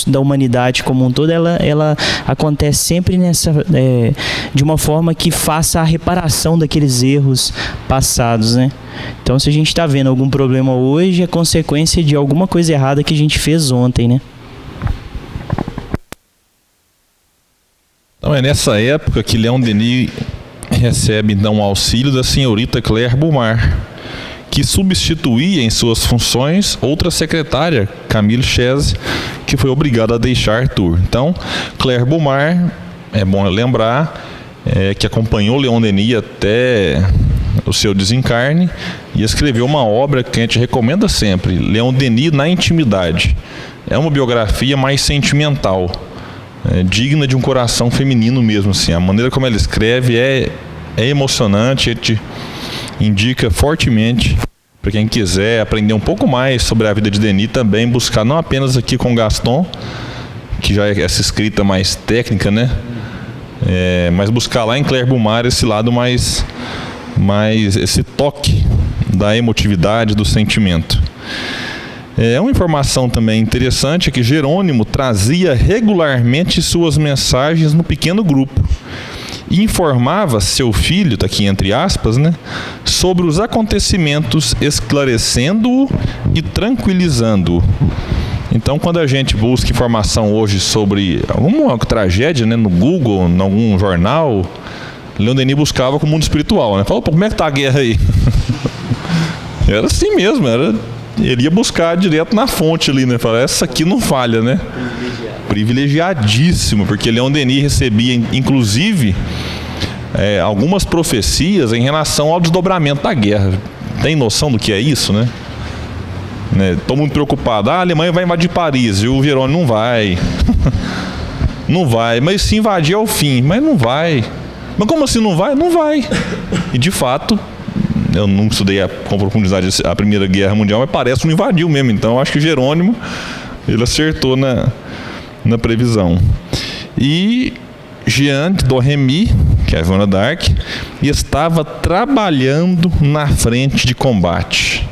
da humanidade como um todo, ela acontece sempre de uma forma que faça a reparação daqueles erros passados, né? Então, se a gente está vendo algum problema hoje, é consequência de alguma coisa errada que a gente fez ontem, né? Então é nessa época que Leon Denis recebe então o auxílio da senhorita Claire Boumard, que substituía em suas funções outra secretária, Camille Cheze, que foi obrigada a deixar Tours. Então, Claire Boumard, é bom lembrar, que acompanhou Leon Denis até o seu desencarne e escreveu uma obra que a gente recomenda sempre, Leon Denis na Intimidade. É uma biografia mais sentimental, digna de um coração feminino mesmo, assim. A maneira como ela escreve é emocionante. A gente indica fortemente para quem quiser aprender um pouco mais sobre a vida de Denis, também buscar não apenas aqui com Gaston, que já é essa escrita mais técnica, né? Mas buscar lá em Claire Boumard esse lado mais esse toque da emotividade, do sentimento. Uma informação também interessante é que Jerônimo trazia regularmente suas mensagens no pequeno grupo e informava seu filho, está aqui entre aspas, né, sobre os acontecimentos, esclarecendo-o e tranquilizando-o. Então, quando a gente busca informação hoje sobre alguma tragédia, né, no Google, em algum jornal, Leon Denis buscava com o mundo espiritual, né? Falou: como é que tá a guerra aí? Era assim mesmo, ele ia buscar direto na fonte ali, né? Falava: essa aqui não falha, né? Privilegiadíssimo, porque Leon Denis recebia, inclusive, algumas profecias em relação ao desdobramento da guerra. Tem noção do que é isso, né? Todo mundo preocupado. A Alemanha vai invadir Paris e o Jerônimo não vai. Não vai. Mas se invadir é o fim. Mas não vai. Mas como assim não vai? Não vai. E de fato, eu não estudei com profundidade a Primeira Guerra Mundial, mas parece que não invadiu mesmo. Então eu acho que Jerônimo, ele acertou na previsão. E Jean de Domremy, que é a Joana d'Arc, estava trabalhando na frente de combate.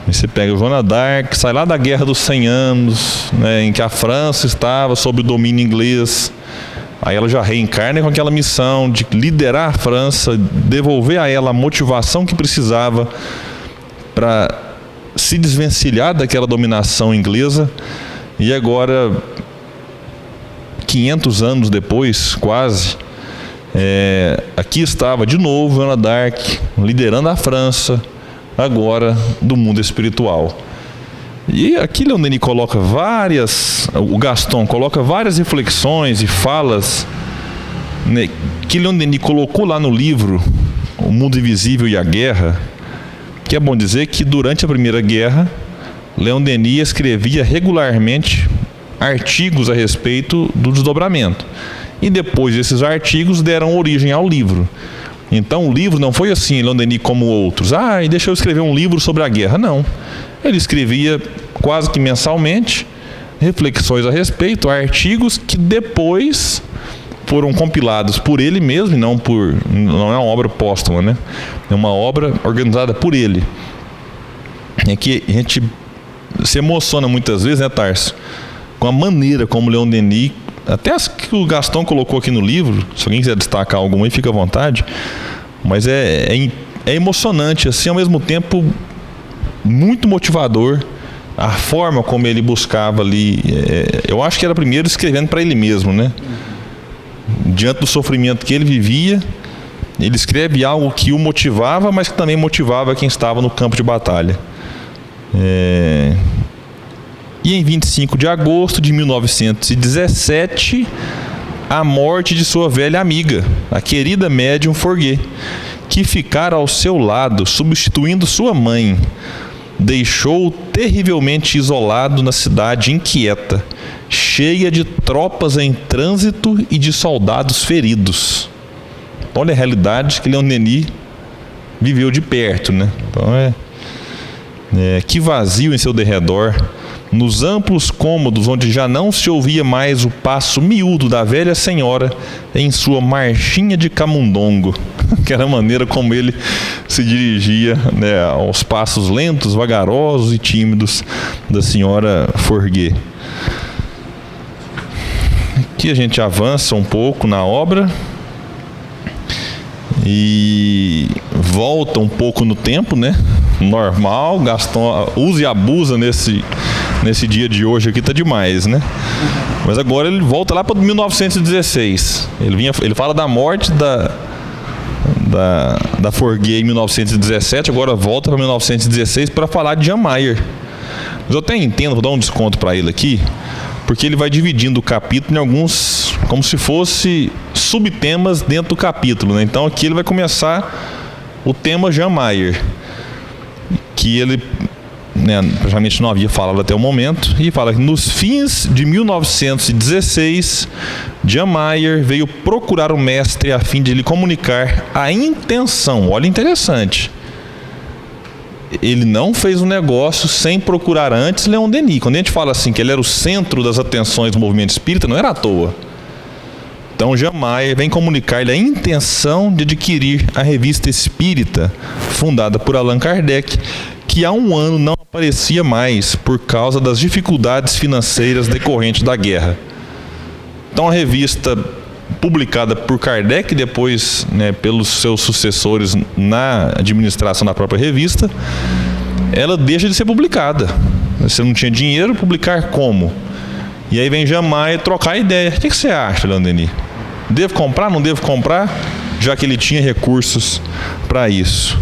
E você pega a Joana d'Arc, sai lá da Guerra dos 100 Anos, né, em que a França estava sob o domínio inglês. Aí ela já reencarna com aquela missão de liderar a França, devolver a ela a motivação que precisava para se desvencilhar daquela dominação inglesa. E agora, 500 anos depois, quase, aqui estava de novo Joana d'Arc, liderando a França, agora do mundo espiritual. E aqui Leon Denis coloca o Gaston coloca várias reflexões e falas, né, que Leon Denis colocou lá no livro O Mundo Invisível e a Guerra, que é bom dizer que durante a Primeira Guerra, Leon Denis escrevia regularmente artigos a respeito do desdobramento. E depois esses artigos deram origem ao livro. Então o livro não foi assim, Leon Denis, como outros. Deixa eu escrever um livro sobre a guerra. Não. Ele escrevia quase que mensalmente reflexões a respeito, artigos que depois foram compilados por ele mesmo, e não é uma obra póstuma, né? É uma obra organizada por ele. É que a gente se emociona muitas vezes, né, Tarso, com a maneira como Leon Denis, até as que o Gaston colocou aqui no livro, se alguém quiser destacar alguma aí, fica à vontade, mas é emocionante, assim, ao mesmo tempo muito motivador, a forma como ele buscava ali. Eu acho que era primeiro escrevendo para ele mesmo, né? Diante do sofrimento que ele vivia, ele escreve algo que o motivava, mas que também motivava quem estava no campo de batalha. E em 25 de agosto de 1917, a morte de sua velha amiga, a querida médium Forguet, que ficara ao seu lado, substituindo sua mãe, deixou-o terrivelmente isolado na cidade inquieta, cheia de tropas em trânsito e de soldados feridos. Olha a realidade que Leon Denis viveu de perto, né? Então que vazio em seu derredor, nos amplos cômodos onde já não se ouvia mais o passo miúdo da velha senhora em sua marchinha de camundongo, que era a maneira como ele se dirigia, né, aos passos lentos, vagarosos e tímidos da senhora Forguet. Aqui a gente avança um pouco na obra e volta um pouco no tempo, né? Normal, Gaston usa e abusa nesse dia de hoje aqui, tá demais, né? Mas agora ele volta lá para 1916. Ele fala da morte da Forguet em 1917, agora volta para 1916 para falar de Jan Mayer. Mas eu até entendo, vou dar um desconto para ele aqui, porque ele vai dividindo o capítulo em alguns, como se fosse subtemas dentro do capítulo, né? Então aqui ele vai começar o tema Jan Mayer, que ele, né, praticamente não havia falado até o momento, e fala que nos fins de 1916, Jan Mayer veio procurar o mestre a fim de lhe comunicar a intenção. Olha, interessante. Ele não fez um negócio sem procurar antes Leon Denis. Quando a gente fala assim que ele era o centro das atenções do movimento espírita, não era à toa. Então Jan Mayer vem comunicar-lhe a intenção de adquirir a Revista Espírita, fundada por Allan Kardec, que há um ano não aparecia mais por causa das dificuldades financeiras decorrentes da guerra. Então a revista, publicada por Kardec e depois, né, pelos seus sucessores na administração da própria revista, ela deixa de ser publicada. Você não tinha dinheiro, publicar como? E aí vem Jan Mayer trocar ideia. O que você acha, Leon Denis? Devo comprar, não devo comprar? Já que ele tinha recursos para isso.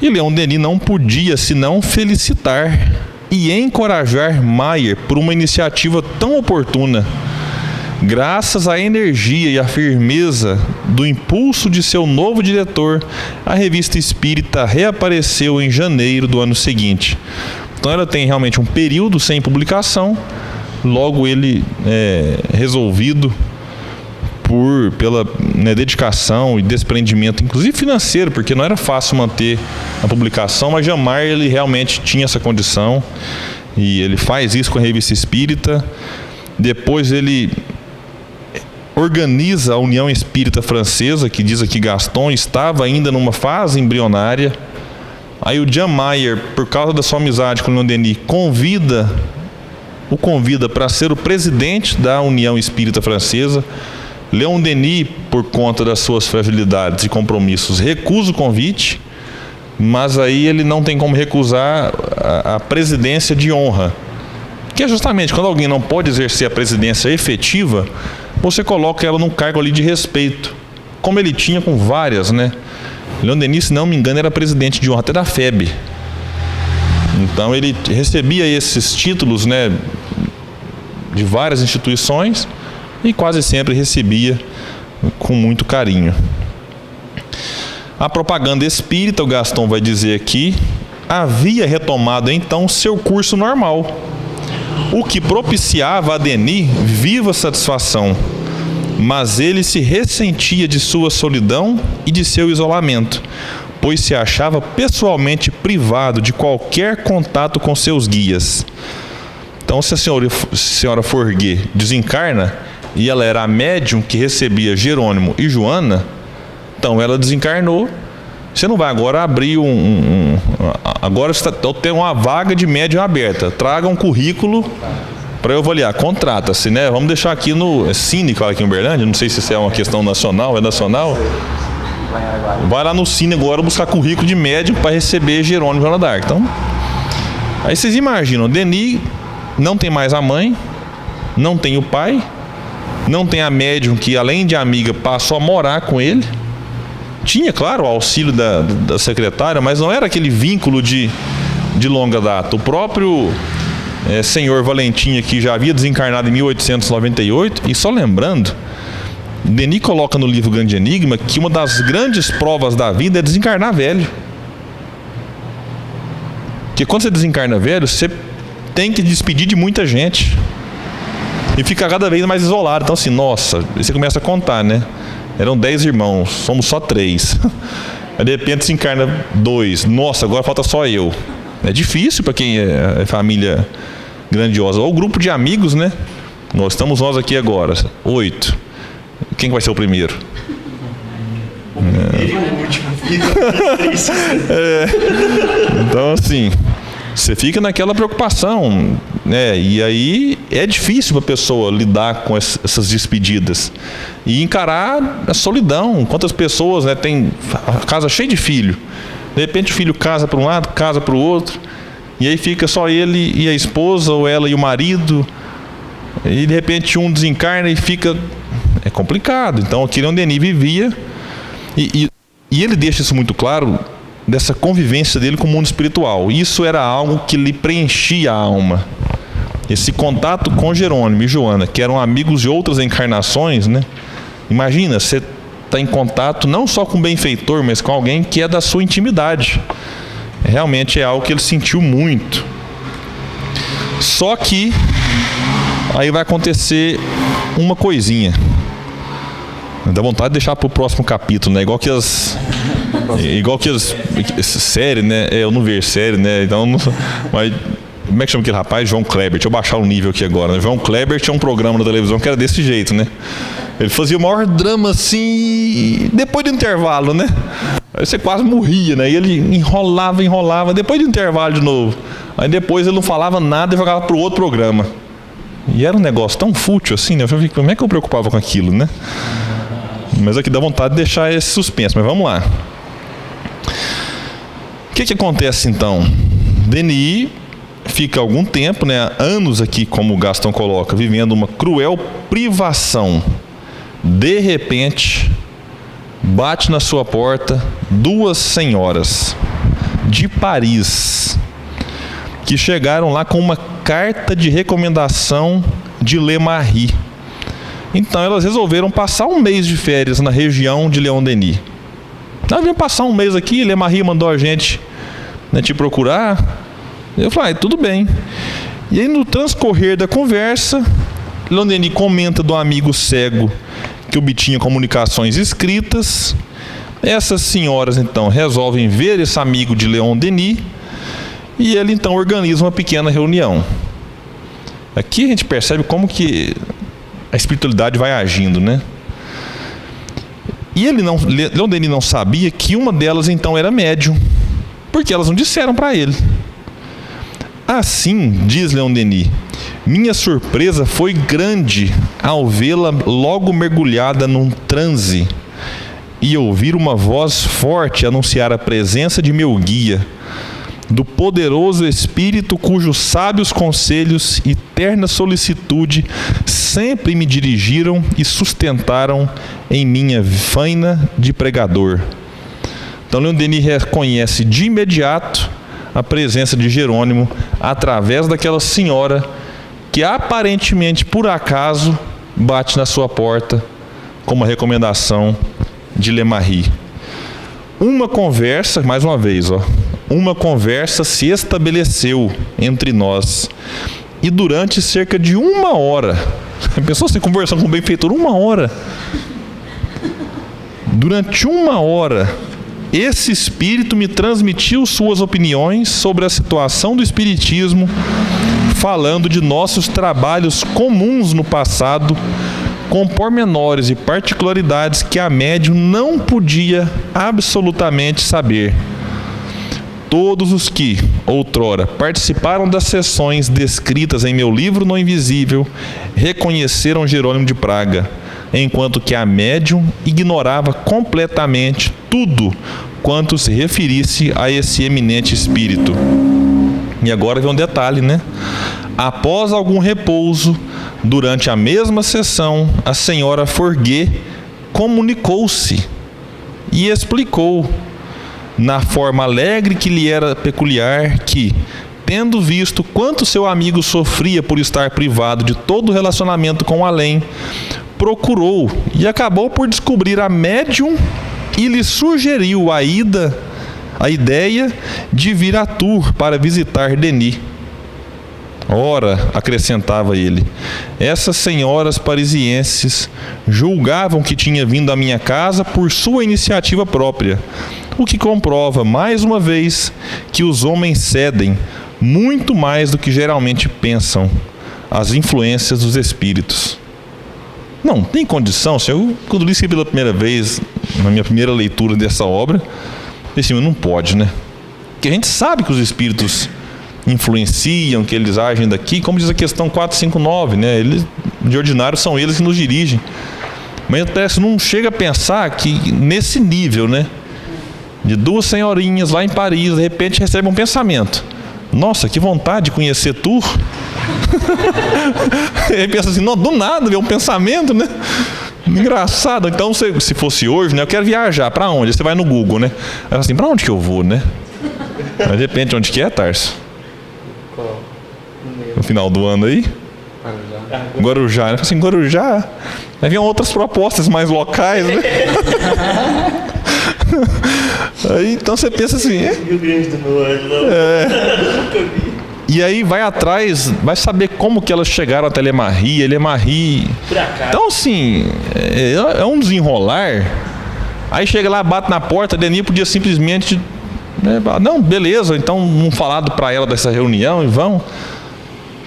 E Leon Denis não podia senão felicitar e encorajar Mayer por uma iniciativa tão oportuna. Graças à energia e à firmeza do impulso de seu novo diretor, a revista espírita reapareceu em janeiro do ano seguinte. Então ela tem realmente um período sem publicação, logo ele resolvido pela dedicação e desprendimento, inclusive financeiro, porque não era fácil manter a publicação, mas Jamar ele realmente tinha essa condição e ele faz isso com a revista espírita. Depois ele organiza a União Espírita Francesa, que diz aqui Gaston estava ainda numa fase embrionária. Aí o Jean Mayer, por causa da sua amizade com o Leon Denis, o convida para ser o presidente da União Espírita Francesa. Leon Denis, por conta das suas fragilidades e compromissos, recusa o convite, mas aí ele não tem como recusar a presidência de honra, que é justamente quando alguém não pode exercer a presidência efetiva, você coloca ela num cargo ali de respeito, como ele tinha com várias, né? Leon Denis, se não me engano, era presidente de honra até da FEB. Então ele recebia esses títulos, né, de várias instituições e quase sempre recebia com muito carinho. A propaganda espírita, o Gaston vai dizer aqui, havia retomado então seu curso normal, o que propiciava a Denis viva satisfação, mas ele se ressentia de sua solidão e de seu isolamento, pois se achava pessoalmente privado de qualquer contato com seus guias. Então, se a senhora Forguet desencarna, e ela era a médium que recebia Jerônimo e Joana, então ela desencarnou. Você não vai agora abrir agora eu tenho uma vaga de médium aberta, traga um currículo para eu avaliar, contrata-se, né? Vamos deixar aqui no Cine, aqui em Uberlândia, não sei se isso é uma questão nacional, é nacional. Vai lá no Cine agora buscar currículo de médium para receber Jerônimo e Joana d'Arc. Então, aí vocês imaginam, Denis não tem mais a mãe, não tem o pai, não tem a médium que, além de amiga, passou a morar com ele. Tinha, claro, o auxílio da secretária, mas não era aquele vínculo de longa data. O próprio senhor Valentim aqui já havia desencarnado em 1898, e só lembrando, Denis coloca no livro Grande Enigma que uma das grandes provas da vida é desencarnar velho. Porque quando você desencarna velho, você tem que despedir de muita gente e fica cada vez mais isolado. Então assim, nossa, você começa a contar, né? Eram 10 irmãos, somos só 3. Aí de repente se encarna 2. Nossa, agora falta só eu. É difícil para quem é família grandiosa. Ou grupo de amigos, né? Estamos nós aqui agora, 8. Quem vai ser o primeiro? Então assim, você fica naquela preocupação, né? E aí é difícil para a pessoa lidar com essas despedidas e encarar a solidão. Quantas pessoas, né, tem a casa cheia de filho, de repente o filho casa para um lado, casa para o outro, e aí fica só ele e a esposa, ou ela e o marido, e de repente um desencarna e fica... É complicado. Então aqui é onde Denis vivia, e ele deixa isso muito claro, dessa convivência dele com o mundo espiritual. Isso era algo que lhe preenchia a alma. Esse contato com Jerônimo e Joana, que eram amigos de outras encarnações, né? Imagina, você está em contato não só com o benfeitor, mas com alguém que é da sua intimidade. Realmente é algo que ele sentiu muito. Só que aí vai acontecer uma coisinha. Dá vontade de deixar para o próximo capítulo, né? Igual que as série, né? Eu não vejo série, né? Então, mas como é que chama aquele rapaz? João Kleber. Deixa eu baixar o nível aqui agora, né? João Kleber tinha um programa na televisão que era desse jeito, né? Ele fazia o maior drama assim, depois do intervalo, né? Aí você quase morria, né? E ele enrolava, depois do intervalo de novo. Aí depois ele não falava nada e jogava para o outro programa. E era um negócio tão fútil assim, né? Eu falei, como é que eu preocupava com aquilo, né? Mas aqui dá vontade de deixar esse suspense, mas vamos lá. O que acontece então? Denis fica algum tempo, né, anos aqui, como o Gaston coloca, vivendo uma cruel privação. De repente, bate na sua porta 2 senhoras de Paris, que chegaram lá com uma carta de recomendação de Le Marie. Então elas resolveram passar um mês de férias na região de Leon Denis. Nós viemos passar um mês aqui, Lemarie mandou a gente, né, te procurar. Eu falei, tudo bem. E aí no transcorrer da conversa, Leon Denis comenta do amigo cego que obtinha comunicações escritas. Essas senhoras então resolvem ver esse amigo de Leon Denis e ele então organiza uma pequena reunião. Aqui a gente percebe como que a espiritualidade vai agindo, né? E Leon Denis não sabia que uma delas então era médium, porque elas não disseram para ele. Assim, diz Leon Denis, minha surpresa foi grande ao vê-la logo mergulhada num transe e ouvir uma voz forte anunciar a presença de meu guia, do poderoso Espírito cujos sábios conselhos e terna solicitude sempre me dirigiram e sustentaram em minha faina de pregador. Então Leon Denis reconhece de imediato a presença de Jerônimo através daquela senhora que aparentemente, por acaso, bate na sua porta com uma recomendação de Lemarie. Uma conversa, mais uma vez, uma conversa se estabeleceu entre nós e durante cerca de 1 hora, pensou assim, conversando com o benfeitor 1 hora, durante 1 hora, esse espírito me transmitiu suas opiniões sobre a situação do espiritismo, falando de nossos trabalhos comuns no passado, com pormenores e particularidades que a médium não podia absolutamente saber. Todos os que, outrora, participaram das sessões descritas em meu livro No Invisível, reconheceram Jerônimo de Praga, enquanto que a médium ignorava completamente tudo quanto se referisse a esse eminente espírito. E agora vem um detalhe, né? Após algum repouso, durante a mesma sessão, a senhora Forguet comunicou-se e explicou, na forma alegre que lhe era peculiar, que, tendo visto quanto seu amigo sofria por estar privado de todo relacionamento com o além, procurou e acabou por descobrir a médium e lhe sugeriu a ideia de vir a Tours para visitar Denis. Ora, acrescentava ele, essas senhoras parisienses julgavam que tinha vindo à minha casa por sua iniciativa própria, o que comprova, mais uma vez, que os homens cedem muito mais do que geralmente pensam às influências dos espíritos. Não tem condição, senhor. Quando li isso pela primeira vez, na minha primeira leitura dessa obra, eu disse, não pode, né? Porque a gente sabe que os espíritos influenciam, que eles agem daqui, como diz a questão 459, né? Eles, de ordinário, são eles que nos dirigem. Mas não chega a pensar que nesse nível, né? De 2 senhorinhas lá em Paris, de repente recebem um pensamento. Nossa, que vontade de conhecer Tours. Ele pensa assim, não, do nada, vê um pensamento, né? Engraçado. Então, se fosse hoje, né? Eu quero viajar, pra onde? Você vai no Google, né? Aí assim, pra onde que eu vou, né? Mas depende onde que é, Tarso? No final do ano aí? Guarujá, né? Assim, Guarujá. Aí vinham outras propostas mais locais, né? Aí, então você pensa assim, Rio Grande do Norte, e aí vai atrás, vai saber como que elas chegaram até Lemarie. Então assim, é um desenrolar. Aí chega lá, bate na porta, Denis podia simplesmente, né, não, beleza, então não falado para ela dessa reunião e vão.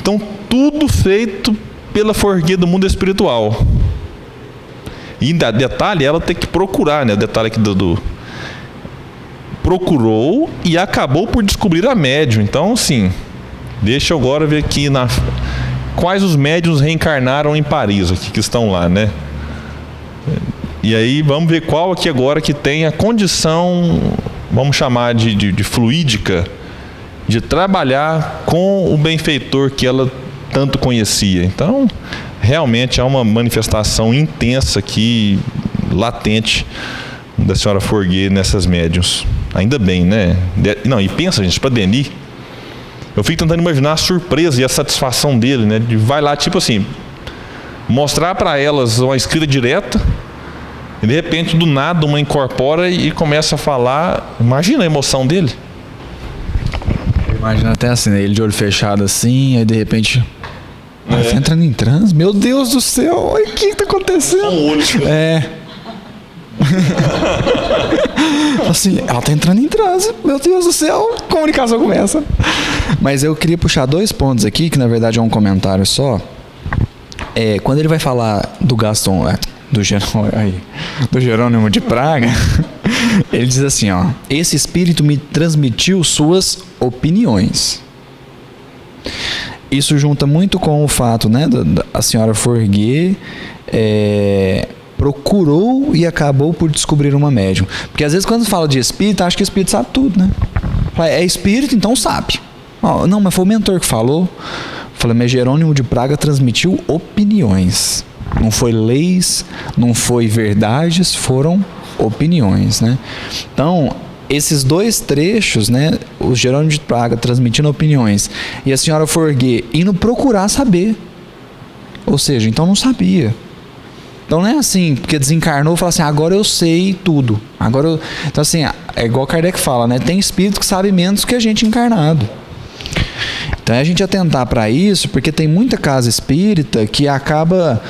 Então tudo feito pela Forguet do mundo espiritual. E detalhe, ela tem que procurar, né? O detalhe aqui procurou e acabou por descobrir a médium. Então, assim, deixa eu agora ver aqui quais os médiuns reencarnaram em Paris, aqui que estão lá, né? E aí vamos ver qual aqui agora que tem a condição, vamos chamar de fluídica, de trabalhar com o benfeitor que ela tanto conhecia. Então, realmente há uma manifestação intensa aqui, latente, da senhora Forguet nessas médiuns. Ainda bem, né? Não, e pensa, gente, para Denis, eu fico tentando imaginar a surpresa e a satisfação dele, né? De vai lá, tipo assim, mostrar para elas uma escrita direta, e de repente, do nada, uma incorpora e começa a falar. Imagina a emoção dele. Imagina até assim, né? Ele de olho fechado assim, aí de repente... Ela tá entrando em transe? Meu Deus do céu, o que tá acontecendo? Assim, ela tá entrando em transe, meu Deus do céu, a comunicação começa. Mas eu queria puxar 2 pontos aqui, que na verdade é um comentário só. Quando ele vai falar do Gaston, do Jerônimo de Praga, ele diz assim, ó: esse espírito me transmitiu suas opiniões. Isso junta muito com o fato, né, da senhora Forguet procurou e acabou por descobrir uma médium. Porque às vezes quando fala de espírito, acha que o espírito sabe tudo, né? É espírito, então sabe. Não, mas foi o mentor que falou. Falei, mas Jerônimo de Praga transmitiu opiniões. Não foi leis, não foi verdades, foram opiniões, né? Então, esses 2 trechos, né, o Jerônimo de Praga transmitindo opiniões e a senhora Forguet indo procurar saber. Ou seja, então não sabia. Então não é assim, porque desencarnou e fala assim, agora eu sei tudo. Então assim, é igual Kardec fala, né? Tem espírito que sabe menos que a gente encarnado. Então a gente atentar para isso, porque tem muita casa espírita que acaba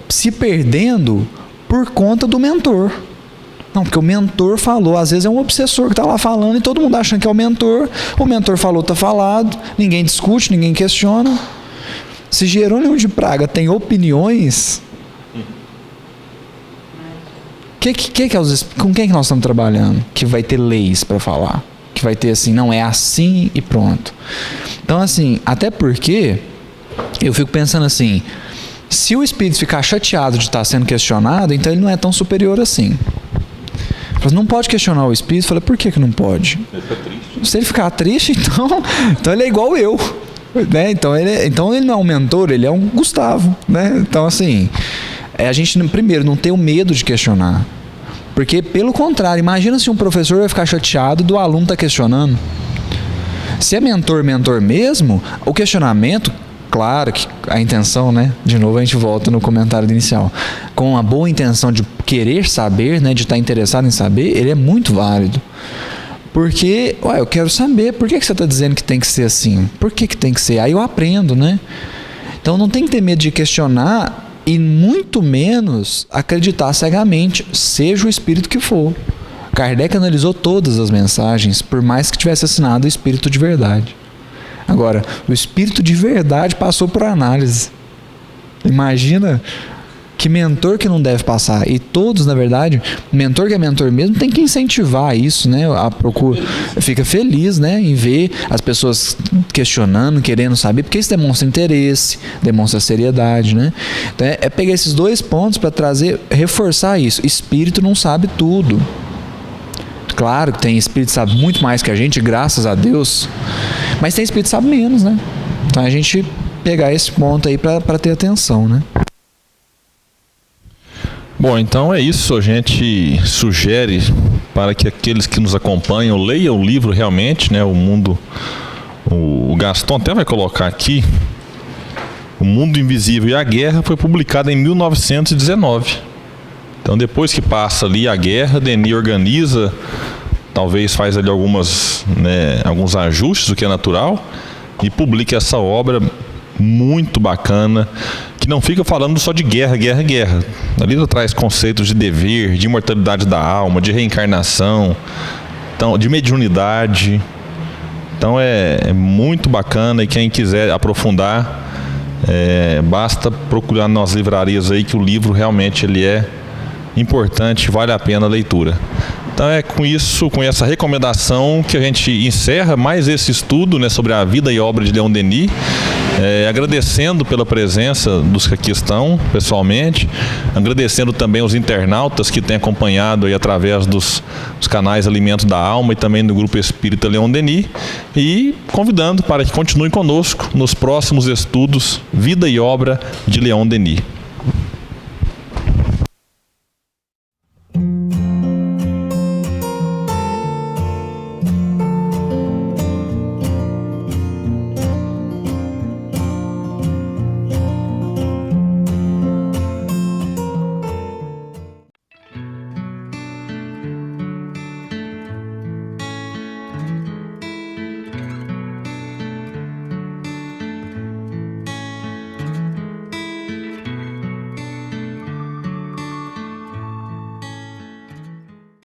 se perdendo por conta do mentor. Não, porque o mentor falou, às vezes é um obsessor que está lá falando e todo mundo achando que é o mentor falou, está falado, ninguém discute, ninguém questiona. Se Jerônimo de Praga tem opiniões, com quem que nós estamos trabalhando? Que vai ter leis para falar, que vai ter assim, não é assim e pronto. Então assim, até porque eu fico pensando assim, se o espírito ficar chateado de estar sendo questionado, então ele não é tão superior assim. Mas não pode questionar o espírito. Falei, por que não pode? Ele fica triste. Se ele ficar triste, então ele é igual eu, né? Então ele não é um mentor, ele é um Gustavo, né? Então assim, a gente primeiro não tem o medo de questionar, porque pelo contrário, imagina se um professor vai ficar chateado do aluno estar questionando. Se é mentor mesmo, o questionamento, claro que a intenção, né? De novo a gente volta no comentário inicial. Com uma boa intenção de querer saber, né? De estar interessado em saber, ele é muito válido. Porque, eu quero saber, por que você está dizendo que tem que ser assim? Por que tem que ser? Aí eu aprendo, né? Então não tem que ter medo de questionar e muito menos acreditar cegamente, seja o espírito que for. Kardec analisou todas as mensagens, por mais que tivesse assinado o espírito de verdade. Agora, o espírito de verdade passou por análise. Imagina que mentor que não deve passar. E todos, na verdade, mentor que é mentor mesmo tem que incentivar isso, né? A procura, fica feliz, né? Em ver as pessoas questionando, querendo saber, porque isso demonstra interesse, demonstra seriedade, né? Então é pegar esses 2 pontos para reforçar isso. Espírito não sabe tudo. Claro que tem espírito que sabe muito mais que a gente, graças a Deus, mas tem espírito que sabe menos, né? Então a gente pegar esse ponto aí para ter atenção, né? Bom, então é isso. A gente sugere para que aqueles que nos acompanham leiam o livro realmente, né? O Gaston até vai colocar aqui. O Mundo Invisível e a Guerra foi publicado em 1919. Então depois que passa ali a guerra, Denis organiza, talvez faz ali alguns ajustes, o que é natural, e publica essa obra muito bacana, que não fica falando só de guerra. Ali traz conceitos de dever, de imortalidade da alma, de reencarnação, então, de mediunidade. Então é muito bacana, e quem quiser aprofundar, basta procurar nas livrarias aí, que o livro realmente ele é importante, vale a pena a leitura. Então é com isso, com essa recomendação, que a gente encerra mais esse estudo, né, sobre a vida e obra de Leon Denis, agradecendo pela presença dos que aqui estão pessoalmente, agradecendo também os internautas que têm acompanhado aí através dos canais Alimento da Alma e também do Grupo Espírita Leon Denis, e convidando para que continuem conosco nos próximos estudos Vida e Obra de Leon Denis.